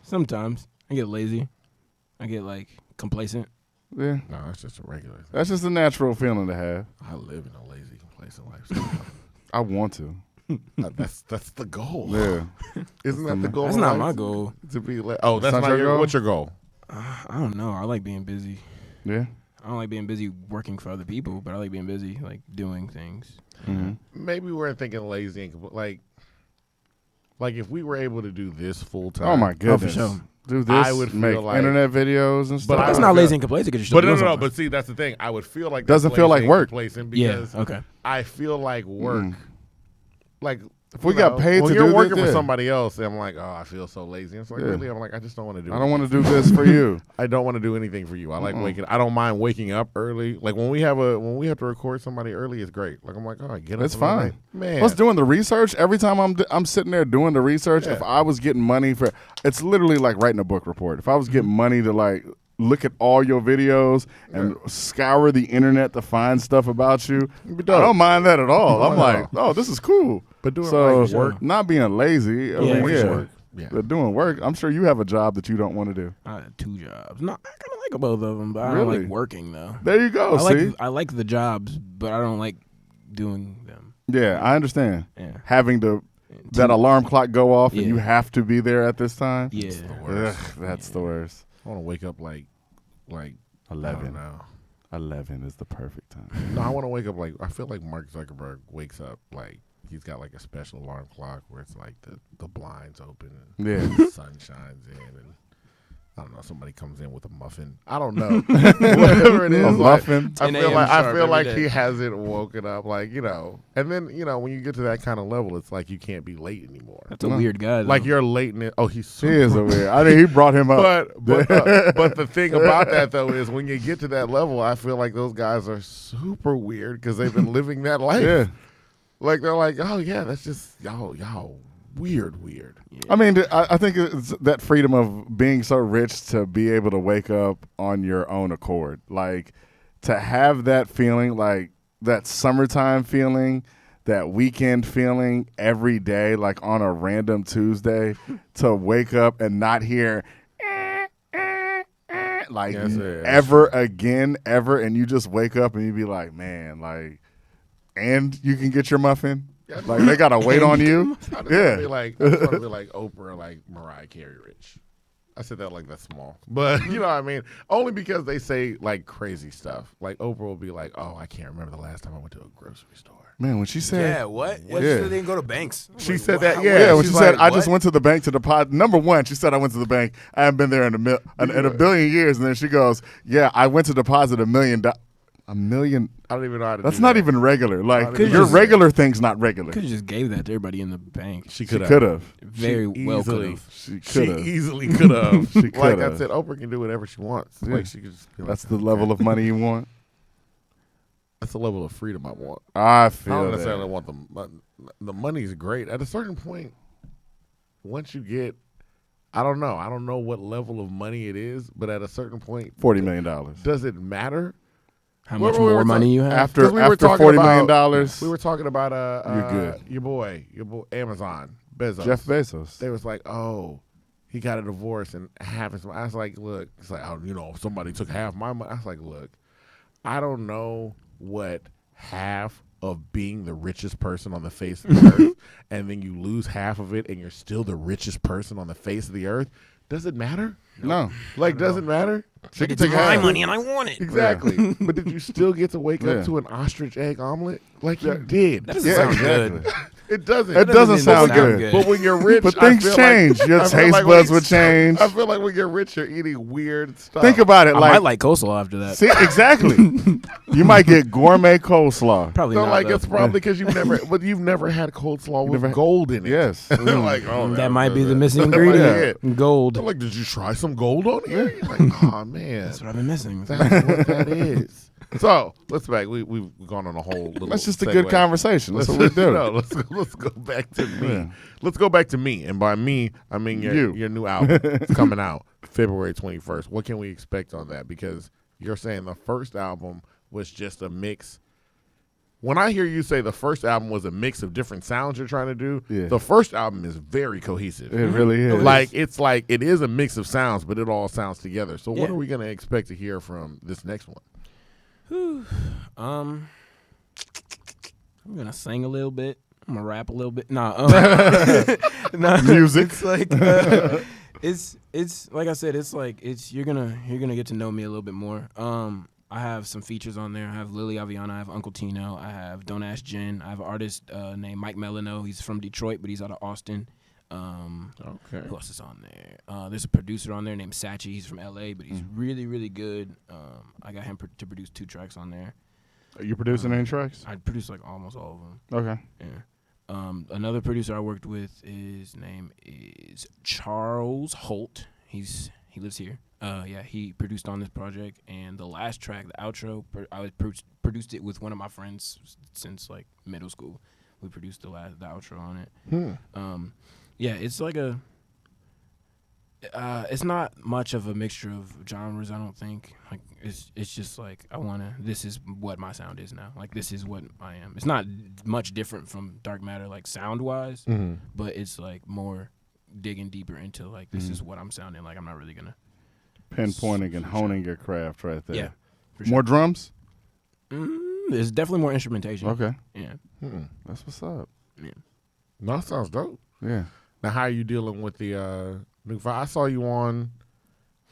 I get lazy. I get like complacent. Yeah. No, that's just a regular thing. That's just a natural feeling to have. I live in a lazy, complacent life. I want to. That's the goal. Yeah. Isn't that the goal? That's not my goal. To be like, oh, that's not your goal? What's your goal? I don't know. I like being busy. Yeah. I don't like being busy working for other people, but I like being busy, like doing things. Mm-hmm. Maybe we're thinking lazy and like if we were able to do this full time. Oh my goodness. Oh, for sure. Do this, I would make feel like, internet videos and stuff. But that's not lazy and complacent because you're still doing something. But see, that's the thing. I would feel like doesn't feel like work. Because I feel like work. Like if we got paid to do this, when you're working for somebody else, I'm like, oh, I feel so lazy. It's like really, I'm like, I just don't want to do. I don't want to do this for you. I don't want to do anything for you. I like waking. I don't mind waking up early. Like when we have to record somebody early, it's great. Like I'm like, all right, get up. It's fine, like, man. Plus doing the research every time I'm sitting there doing the research. If I was getting money for, it's literally like writing a book report. If I was getting money to like look at all your videos and scour the internet to find stuff about you, I don't mind that at all. I'm like, oh, this is cool. But doing work, not being lazy. Work. But doing work, I'm sure you have a job that you don't want to do. I had 2 jobs. No, I kind of like both of them, but I don't like working though. There you go. I like the jobs, but I don't like doing them. Yeah, I understand. Yeah. Having that alarm clock go off and you have to be there at this time. Yeah, that's the worst. I want to wake up like 11. 11 is the perfect time. No, I want to wake up I feel like Mark Zuckerberg wakes up like he's got like a special alarm clock where it's like the blinds open and the sun shines in and I don't know, somebody comes in with a muffin. I don't know. Whatever it is. A muffin. I feel like he hasn't woken up, like, And then, when you get to that kind of level, it's like you can't be late anymore. That's a weird guy, though. Like you're late in it. Oh, he is a weird. I mean, he brought him up. But the thing about that, though, is when you get to that level, I feel like those guys are super weird because they've been living that life. Yeah. Like, they're like, oh, yeah, that's just, y'all weird. Yeah. I mean, I think it's that freedom of being so rich to be able to wake up on your own accord. Like, to have that feeling, like that summertime feeling, that weekend feeling every day, like on a random Tuesday, to wake up and not hear like ever again, ever, and you just wake up and you be like, man, like, and you can get your muffin. Yeah, like they gotta wait on you. I just want to be like Oprah, like Mariah Carey rich. I said that like that's small, but you know what I mean. Only because they say like crazy stuff. Like Oprah will be like, "Oh, I can't remember the last time I went to a grocery store." Man, when she said, "Yeah, what? She said they didn't go to banks." She like, said wow. that. Yeah, when she said, "I just went to the bank to deposit." Number one, she said, "I went to the bank. I haven't been there in a billion years." And then she goes, "Yeah, I went to deposit $1 million." $1 million. I don't even know how to. That's not even regular. Like your regular thing's not regular. Could have just gave that to everybody in the bank. She could have. Very well could have. She easily could have. She could have. Like I said, Oprah can do whatever she wants. Yeah. Like she could just be like, that's the level of money you want. That's the level of freedom I want. I feel I don't that. necessarily want the money's great. At a certain point, once you get, I don't know what level of money it is, but at a certain point, $40 million. Does it matter? How much more money you have? After $40 million, we were talking about you're good. Your boy, Amazon, Bezos. Jeff Bezos. They was like, oh, he got a divorce and half his money. I was like, look, it's like, oh, somebody took half my money. I was like, look, I don't know what half of being the richest person on the face of the earth, and then you lose half of it and you're still the richest person on the face of the earth. Does it matter? No. Like, does it matter? She can take my money and I want it. Exactly. Yeah. But did you still get to wake up to an ostrich egg omelet? Like you did. That doesn't sound good. It doesn't. It doesn't sound good. But when you're rich, but things change. Your taste buds would change. I feel like when you're rich, you're eating weird stuff. Think about it. I might like coleslaw after that. See, exactly. You might get gourmet coleslaw. Probably not. Like it's probably because you've never had coleslaw with gold in it. Yes. Like, that might be the missing ingredient. Gold. I'm like, did you try some gold on here? Like, oh man, that's what I've been missing. That's what that is. So let's back. We've gone on a whole little. That's just a good conversation. That's what we're doing. No, let's go back to me. Yeah. Let's go back to me, and by me, I mean your new album. It's coming out February 21st. What can we expect on that? Because you're saying the first album was just a mix. When I hear you say the first album was a mix of different sounds you're trying to do, the first album is very cohesive. It really is. Like it is a mix of sounds, but it all sounds together. So what are we going to expect to hear from this next one? I'm gonna sing a little bit. I'm gonna rap a little bit. Nah, music. It's like it's like I said. It's like you're gonna get to know me a little bit more. I have some features on there. I have Lily Aviana. I have Uncle Tino. I have Don't Ask Jen. I have an artist named Mike Melano. He's from Detroit, but he's out of Austin. Okay. Who else is on there? There's a producer on there named Sachi. He's from LA, but he's really, really good. I got him to produce 2 tracks on there. Are you producing any tracks? I produced like almost all of them. Okay. Yeah. Another producer I worked with, his name is Charles Holt. He lives here. He produced on this project, and the last track, the outro, I produced it with one of my friends since like middle school. We produced the outro on it. Yeah, it's like it's not much of a mixture of genres, I don't think. Like it's just like this is what my sound is now. Like this is what I am. It's not much different from Dark Matter like sound wise, but it's like more digging deeper into like this is what I'm sounding like. I'm not really gonna pinpointing and honing your craft right there. Yeah. For sure. More drums? There's definitely more instrumentation. Okay. Yeah. That's what's up. Yeah. No, that sounds dope. Yeah. Now, how are you dealing with the new? I saw you on.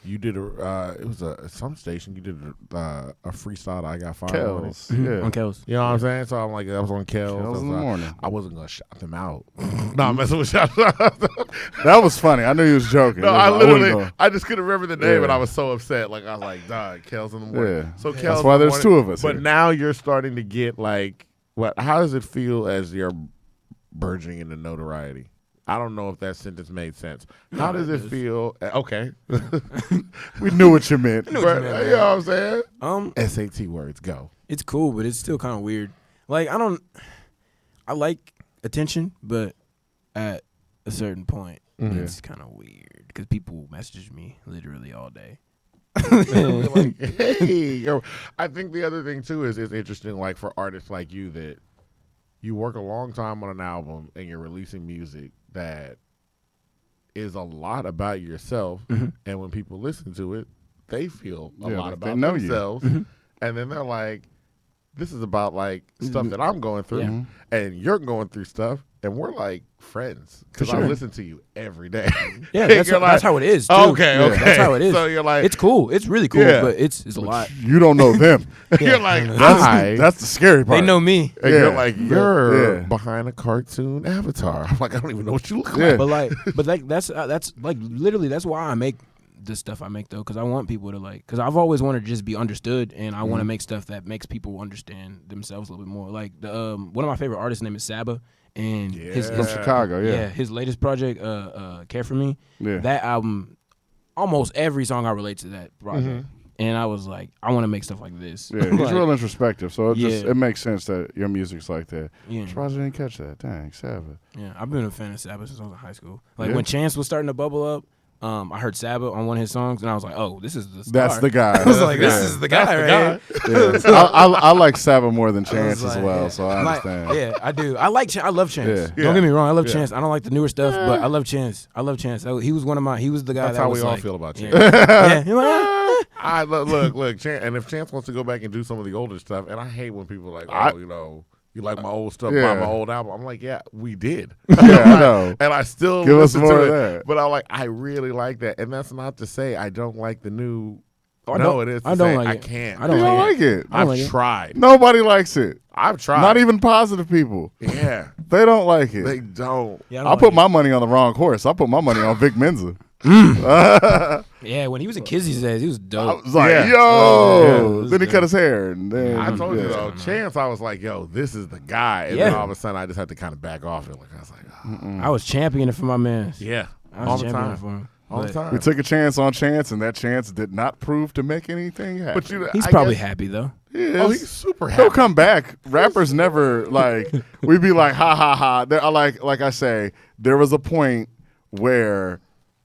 You did it was some station. You did a freestyle that I got fired on. Yeah. On Kells. You know what I'm saying? So I'm like, I was on Kells. Kells in the morning. I wasn't gonna shout them out. No, I'm messing with shout. That was funny. I knew he was joking. No, I just couldn't remember the name, and I was so upset. Like I was like, dog, Kells in the morning. Yeah. So Kells. That's why there's 2 of us. But here. now you're starting to get like, what? How does it feel as you're burgeoning into notoriety? I don't know if that sentence made sense. How does it feel? Okay. We knew what you meant. You know what I'm saying? SAT words, go. It's cool, but it's still kind of weird. Like, I like attention, but at a certain point, it's kind of weird because people message me literally all day. Like, hey, I think the other thing too is it's interesting, like for artists like you that you work a long time on an album and you're releasing music that is a lot about yourself, and when people listen to it, they feel a lot about themselves, and then they're like, this is about like stuff that I'm going through, and you're going through stuff, and we're like friends because I listen to you every day. Yeah, that's how it is. Too. Okay, that's how it is. So you're like, it's cool. It's really cool, but it's a lot. You don't know them. You're like, that's the scary part. They know me. And you're like, you're behind a cartoon avatar. I'm like, I don't even know what you look like. But that's like literally that's why I make the stuff I make though, because I want people to like, because I've always wanted to just be understood, and I want to make stuff that makes people understand themselves a little bit more. Like the one of my favorite artists' name is Saba, and his from Chicago, his latest project, Care for Me, that album, almost every song I relate to that project. And I was like, I want to make stuff like this. Yeah, he's real introspective, so it makes sense that your music's like that. Yeah. I'm surprised I didn't catch that. Dang, Saba. Yeah, I've been a fan of Saba since I was in high school. Like when Chance was starting to bubble up, I heard Saba on one of his songs, and I was like, "Oh, this is the star." That's the guy. I was like, "This is the guy, right?" Yeah. I like Saba more than Chance as well, so I understand. Yeah, I do. I love Chance. Don't get me wrong, I love Chance. I don't like the newer stuff, but I love Chance. He was he was the guy. That's that how was we all like, feel about Chance. Yeah, you're like, I look, Chance, and if Chance wants to go back and do some of the older stuff, and I hate when people are like, you like my old stuff, buy my old album. I'm like, yeah, we did. Yeah, I know. And I still give us listen more to of it. that. But I really like that. And that's not to say I don't like the new. It is. I don't like it. I can't. I don't like it. I've tried. Nobody likes it. I've tried. Not even positive people. Yeah. They don't like it. They don't. Yeah, I put my money on the wrong horse. I put my money on Vic Menza. Yeah, when he was in Kizzy's days, he was dope. I was like, yo. Then he cut his hair. And then, I told you though, Chance, I was like, yo, this is the guy. And then all of a sudden, I just had to kind of back off it. Like I was like, I was championing for my man. Yeah. I was championing for him. All the time. We took a chance on Chance, and that chance did not prove to make anything happen. But he's probably happy though. He's super happy. He'll come back. Rappers never we'd be like, ha ha ha. Like I say, there was a point where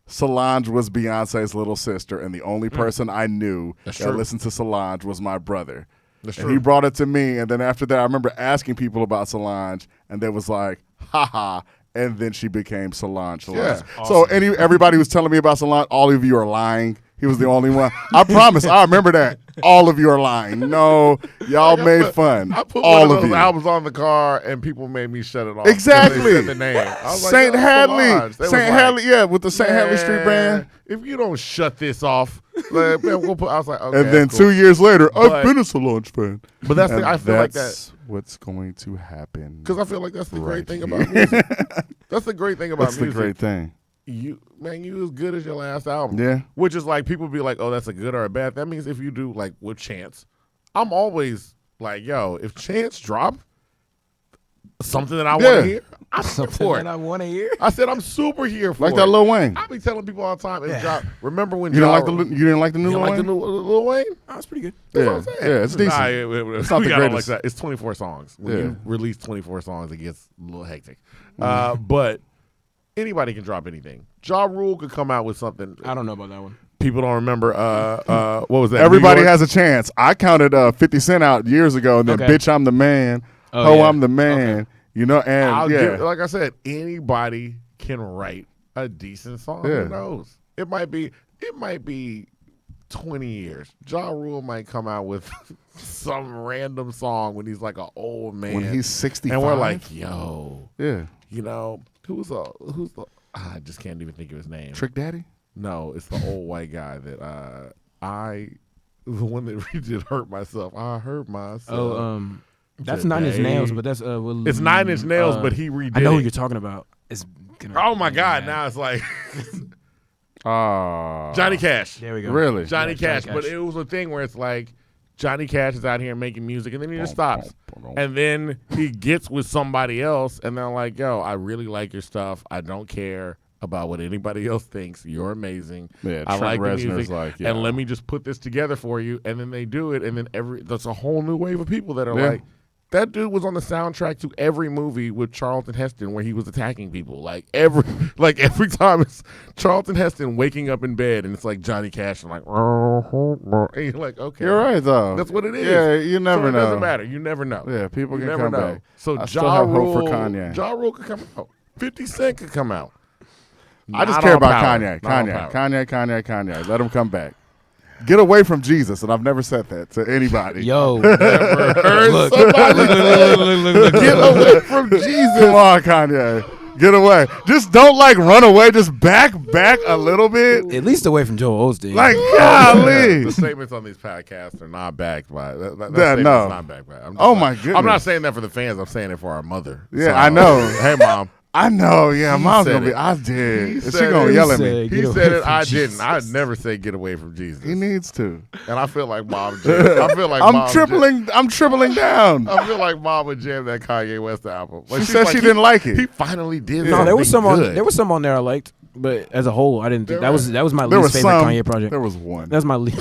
Solange was Beyonce's little sister, and the only person I knew that listened to Solange was my brother. And he brought it to me, and then after that, I remember asking people about Solange, and they was like, ha ha. And then she became Solange. Yeah. Awesome. So everybody who's telling me about Solange, all of you are lying. He was the only one. I promise. I remember that. All of you are lying. No, y'all made fun. I put all one of you. those albums on the car, and people made me shut it off. Exactly. They said the name. St. Hadley. St. Hadley, with the St. Hadley Street Band. If you don't shut this off, we'll put. I was like, okay. And then cool. 2 years later, I've been a Solange fan. But I feel like that's what's going to happen. Because I feel like that's the great thing about music. That's the great thing about music. That's the great thing. You as good as your last album. Yeah. Which is like people be like, oh, that's a good or a bad. That means if you do like with Chance, I'm always like, yo, if Chance drop something that I want to hear, I'm for it. I want to hear. I said I'm super here for like that Lil Wayne. I be telling people all the time. Remember when you didn't like the new Lil Wayne? Like the new Lil Wayne? Oh, it's pretty good. Yeah, it's decent. It's not the greatest. Like that. It's 24 songs. When you release 24 songs, it gets a little hectic. But anybody can drop anything. Ja Rule could come out with something. I don't know about that one. People don't remember. What was that? Everybody has a chance. I counted 50 Cent out years ago, and then Bitch, I'm the Man. I'm the Man. Okay. You know, and like I said, anybody can write a decent song. Who knows? It might be 20 years. Ja Rule might come out with some random song when he's like an old man. When he's 65. And we're like, yo. Yeah. You know, who's the I just can't even think of his name. Trick Daddy? No, it's the old white guy that the one that redid Hurt Myself. I hurt myself. Oh, that's 9 Inch Nails, but that's it's 9 Inch Nails, but he redid. I know who you're talking about. Oh my God! Now it's like Johnny Cash. There we go. Really, Johnny Cash. But it was a thing where it's like Johnny Cash is out here making music, and then he just stops, and then he gets with somebody else, and they're like, "Yo, I really like your stuff. I don't care about what anybody else thinks. You're amazing. Yeah, I like the music, and let me me just put this together for you." And then they do it, and then that's a whole new wave of people that are like, That dude was on the soundtrack to every movie with Charlton Heston where he was attacking people. Like every time it's Charlton Heston waking up in bed and it's like Johnny Cash and like, and you're like, okay, you're right though. That's what it is. Yeah, you never know. It doesn't matter. You never know. Yeah, people can never come know. back. So I still have hope for Kanye. Ja Rule could come out. 50 Cent could come out. I just care about Kanye. Let him come back. Get away from Jesus, and I've never said that to anybody. Yo, never heard somebody say, get away from Jesus. Come on, Kanye. Get away. Just don't run away. Just back a little bit. at least away from Joel Osteen. Like, golly. The statements on these podcasts are not backed by that. No. Not backed by. My goodness. I'm not saying that for the fans. I'm saying it for our mother. Yeah, So, I know. Hey, Mom. I know. Yeah, Mom's said gonna be. it. I did. She said gonna it. yell at He me. said, He "Get said away it. from I Jesus." didn't. I'd never say get away from Jesus. He needs to. And I feel like Mom jammed. I feel like I'm tripling down. I feel like Mom would jam that Kanye West album. Like, She said she didn't like it. He finally did. No, there was some something on good. there was some on there I liked, but as a whole, I didn't think that was my There least was favorite some. Kanye project. There was one. That's my least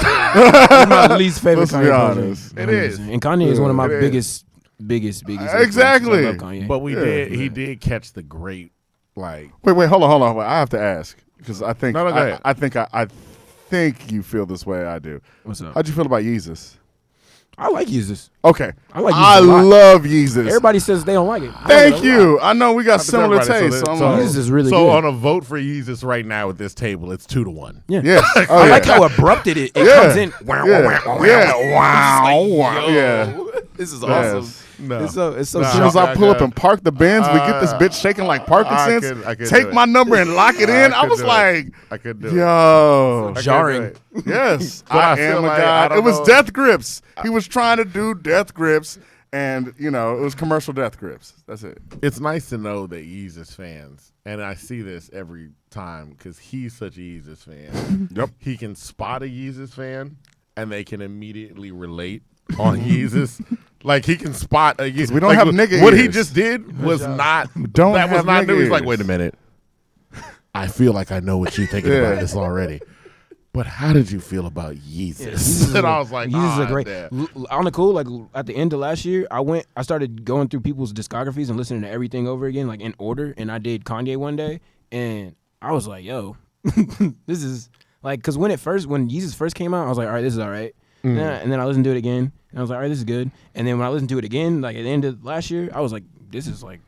favorite Let's be Kanye honest. project. It is. And Kanye is one of my It is. biggest. Exactly. I love Kanye. But we Yeah. did. He did catch the great. Like, Wait, hold on. I have to ask because I think No, go ahead. I think you feel this way. I do. What's up? How'd you feel about Yeezus? I like Yeezus. Okay, I like Yeezus I a lot. love Yeezus. Everybody says they don't like it. Thank you. I know we got similar everybody, tastes. So I'm so like, Yeezus is really so good. on a vote for Yeezus right now at this table, it's 2-1. Yeah. yes. Oh, I yeah. like how abrupt it is. It Yeah. comes in. Wow, Yeah. wow, wow, Yeah. wow. Wow. Yeah. This is Yes. awesome. No. It's so As soon as sharp. I pull up and park the Benz, we get this bitch shaking like Parkinson's. I could Take do my it. number and lock it in. I could was do it. like, I could do it. yo. I could jarring. do it. Yes, But I I feel am a like- I god. don't It was know. death grips. He was trying to do death grips, and it was commercial death grips. That's it. It's nice to know that Yeezus fans, and I see this every time because he's such a Yeezus fan. Yep. He can spot a Yeezus fan, and they can immediately relate on Yeezus. Like he can spot a Yeezus. we don't have nigga What he ears. just did was not. Don't that was have not nigga new. He's like, ears. wait a minute. I feel like I know what you're thinking Yeah. about this already. But how did you feel about Yeezus? And I was like, Yeezus is a ah, great. damn. On the cool, like at the end of last year, I started going through people's discographies and listening to everything over again, like in order. And I did Kanye one day, and I was like, yo, this is like, because when Yeezus first came out, I was like, all right, this is all right. And then I listened to it again, and I was like, all right, this is good. And then when I listened to it again, like at the end of last year, I was like, this is like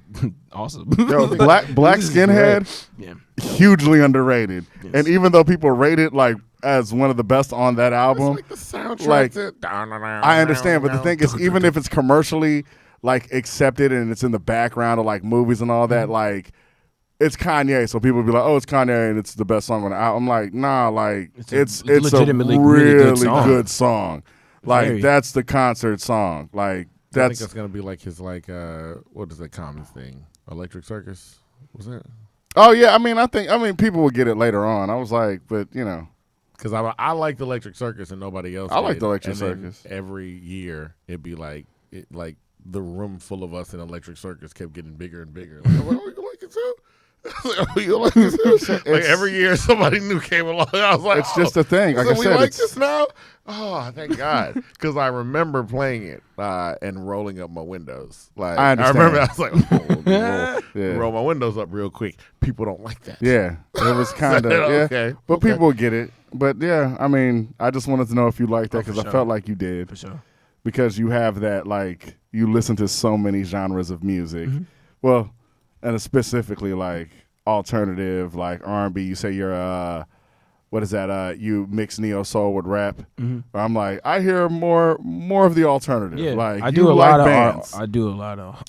awesome. Yo, black This is skinhead, Yeah. hugely underrated. Yes. And even though people rate it like as one of the best on that album, It's like the soundtrack. like, to- I understand. But the thing is, even if it's commercially like accepted and it's in the background of like movies and all that, like it's Kanye, so people be like, "Oh, it's Kanye, and it's the best song on the album." I'm like, nah, like it's a legitimately really really good good song. song. Like Very. that's the concert song. Like I think that's that's gonna be like his what is that common thing? Electric Circus? Was it? oh yeah. I mean, people will get it later on. I was like, but Because I liked Electric Circus and nobody else. I liked did. Electric And then Circus. every year it'd be like the room full of us in Electric Circus kept getting bigger and bigger. Like, oh, you like it too? Oh, you like it too? Like every year somebody new came along. I was like, it's just a thing. Like so I we said, like it's, this now? Oh, thank God. Because I remember playing it and rolling up my windows. Like I understand. remember I was like, yeah. roll my windows up real quick. People don't like that. Yeah, it was kind of yeah. Okay. But Okay. people will get it. But yeah, I mean, I just wanted to know if you liked that Oh, for because I sure. felt like you did. For sure. Because you have that, like, you listen to so many genres of music. Mm-hmm. Well, and specifically like alternative, like R&B. You say you're what is that? You mix neo soul with rap. Mm-hmm. I'm like, I hear more of the alternative. Yeah, like I you do a like lot of bands. I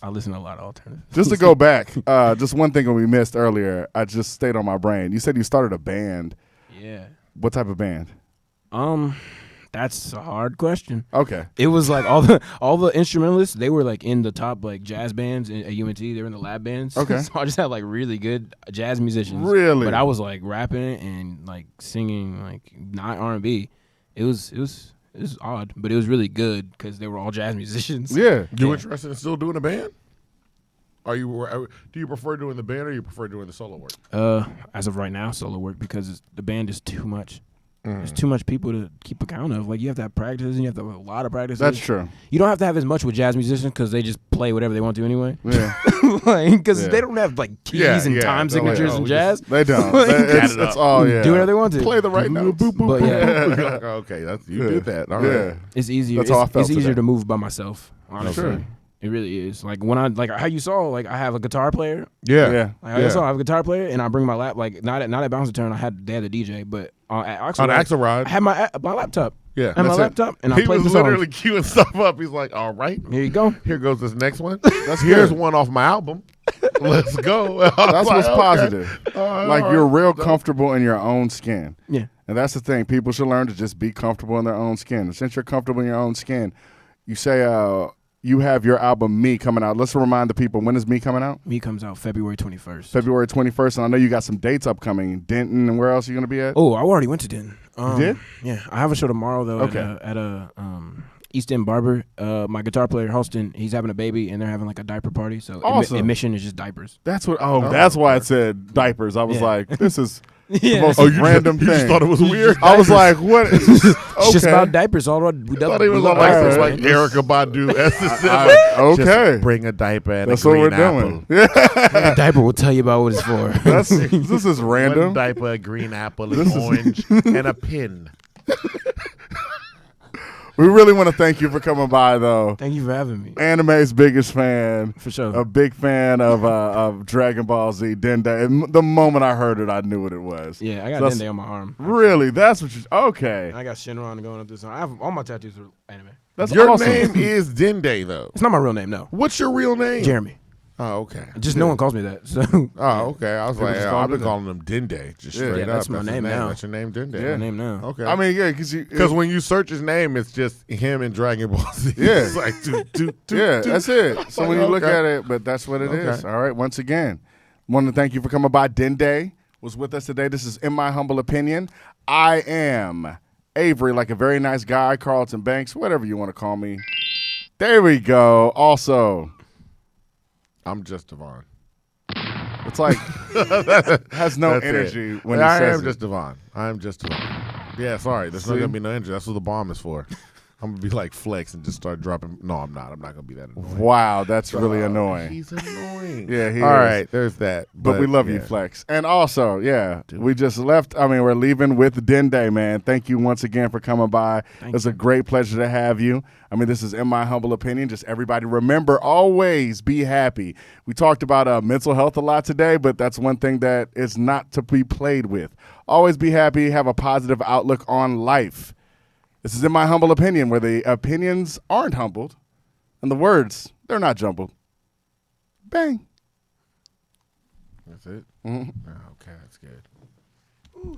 listen to a lot of alternative. Just to go back, just one thing we missed earlier. I just stayed on my brain. You said you started a band. Yeah. What type of band? That's a hard question. Okay. It was like all the instrumentalists, they were like in the top like jazz bands at UNT. They were in the lab bands. Okay. So I just had like really good jazz musicians. Really? But I was like rapping and like singing like not R&B. It was odd, but it was really good because they were all jazz musicians. Yeah. You interested in still doing a band? Do you prefer doing the band or you prefer doing the solo work? As of right now, solo work because the band is too much. There's too much people to keep account of. Like, you have to have practice, and you have to have a lot of practice. That's true. You don't have to have as much with jazz musicians because they just play whatever they want to anyway. Yeah. Because they don't have, like, keys and time signatures in jazz. They don't. It's all, do whatever they want to. Play the right notes. But, yeah. Okay, you did that. All right. It's easier. That's how I felt it's easier today. to move by myself, honestly. Sure. It really is. Like, when how you saw, like, I have a guitar player. Yeah. Like, I have a guitar player, and I bring my not at Bounce and Turn. They had the DJ, but at Axelrod, I had my laptop. Yeah, and my laptop, and I played the songs. He was literally queuing stuff up. He's like, "All right, here you go. Here goes this next one. Here's one off my album. Let's go." That's what's positive. Like, you're real comfortable in your own skin. Yeah, and that's the thing. People should learn to just be comfortable in their own skin. And since you're comfortable in your own skin, you say, you have your album Me coming out. Let's remind the people, when is Me coming out? Me comes out February 21st. February 21st, and I know you got some dates upcoming. Denton, and where else are you going to be at? Oh, I already went to Denton. You did? Yeah, I have a show tomorrow, though, at a East End Barber. My guitar player, Halston, he's having a baby, and they're having, like, a diaper party. So awesome. Admission is just diapers. That's why it said diapers. I was like, this is... Yeah. The most random thing. You just thought it was weird? I was like, what? It's just about diapers. All we thought he was on like Erykah Badu. Okay. Bring a diaper and that's a green what we're apple. doing. Yeah. A diaper will tell you about what it's for. This is random. One diaper, a green apple, an orange, and a pin. We really want to thank you for coming by, though. Thank you for having me. Anime's biggest fan. For sure. A big fan of Dragon Ball Z, Dende. And the moment I heard it, I knew what it was. Yeah, I got Dende on my arm. Really? That's what you... Okay. I got Shenron going up this. I have all my tattoos are anime. That's your awesome. name is Dende, though. It's not my real name, no. What's your real name? Jeremy. Oh, okay. Just no one calls me that. So. Oh, okay. I was like, I've been calling him Dende, just straight up. That's my name now. That's your name, Dende. Yeah, my name now. Okay. I mean, yeah, because when you search his name, it's just him and Dragon Ball Z. Yeah, it's like that's it. So when you look at it, but that's what it is. All right. Once again, want to thank you for coming by. Dende was with us today. This is In My Humble Opinion. I am Avery, like a very nice guy, Carlton Banks, whatever you want to call me. There we go. Also, I'm just Devon. It's like has no energy when he says it. I am just Devon. Yeah, sorry. There's not gonna be no energy. That's what the bomb is for. I'm gonna be like Flex and just start dropping. No, I'm not. I'm not gonna be that annoying. Wow, that's really annoying. He's annoying. Yeah, he is. All right, there's that. But we love you, Flex. And also, we just left. I mean, we're leaving with Dende, man. Thank you once again for coming by. It's a great pleasure to have you. I mean, this is In My Humble Opinion. Just everybody remember, always be happy. We talked about mental health a lot today, but that's one thing that is not to be played with. Always be happy. Have a positive outlook on life. This is In My Humble Opinion, where the opinions aren't humbled and the words, they're not jumbled. Bang. That's it? Mm-hmm. Oh, okay, that's good. Ooh.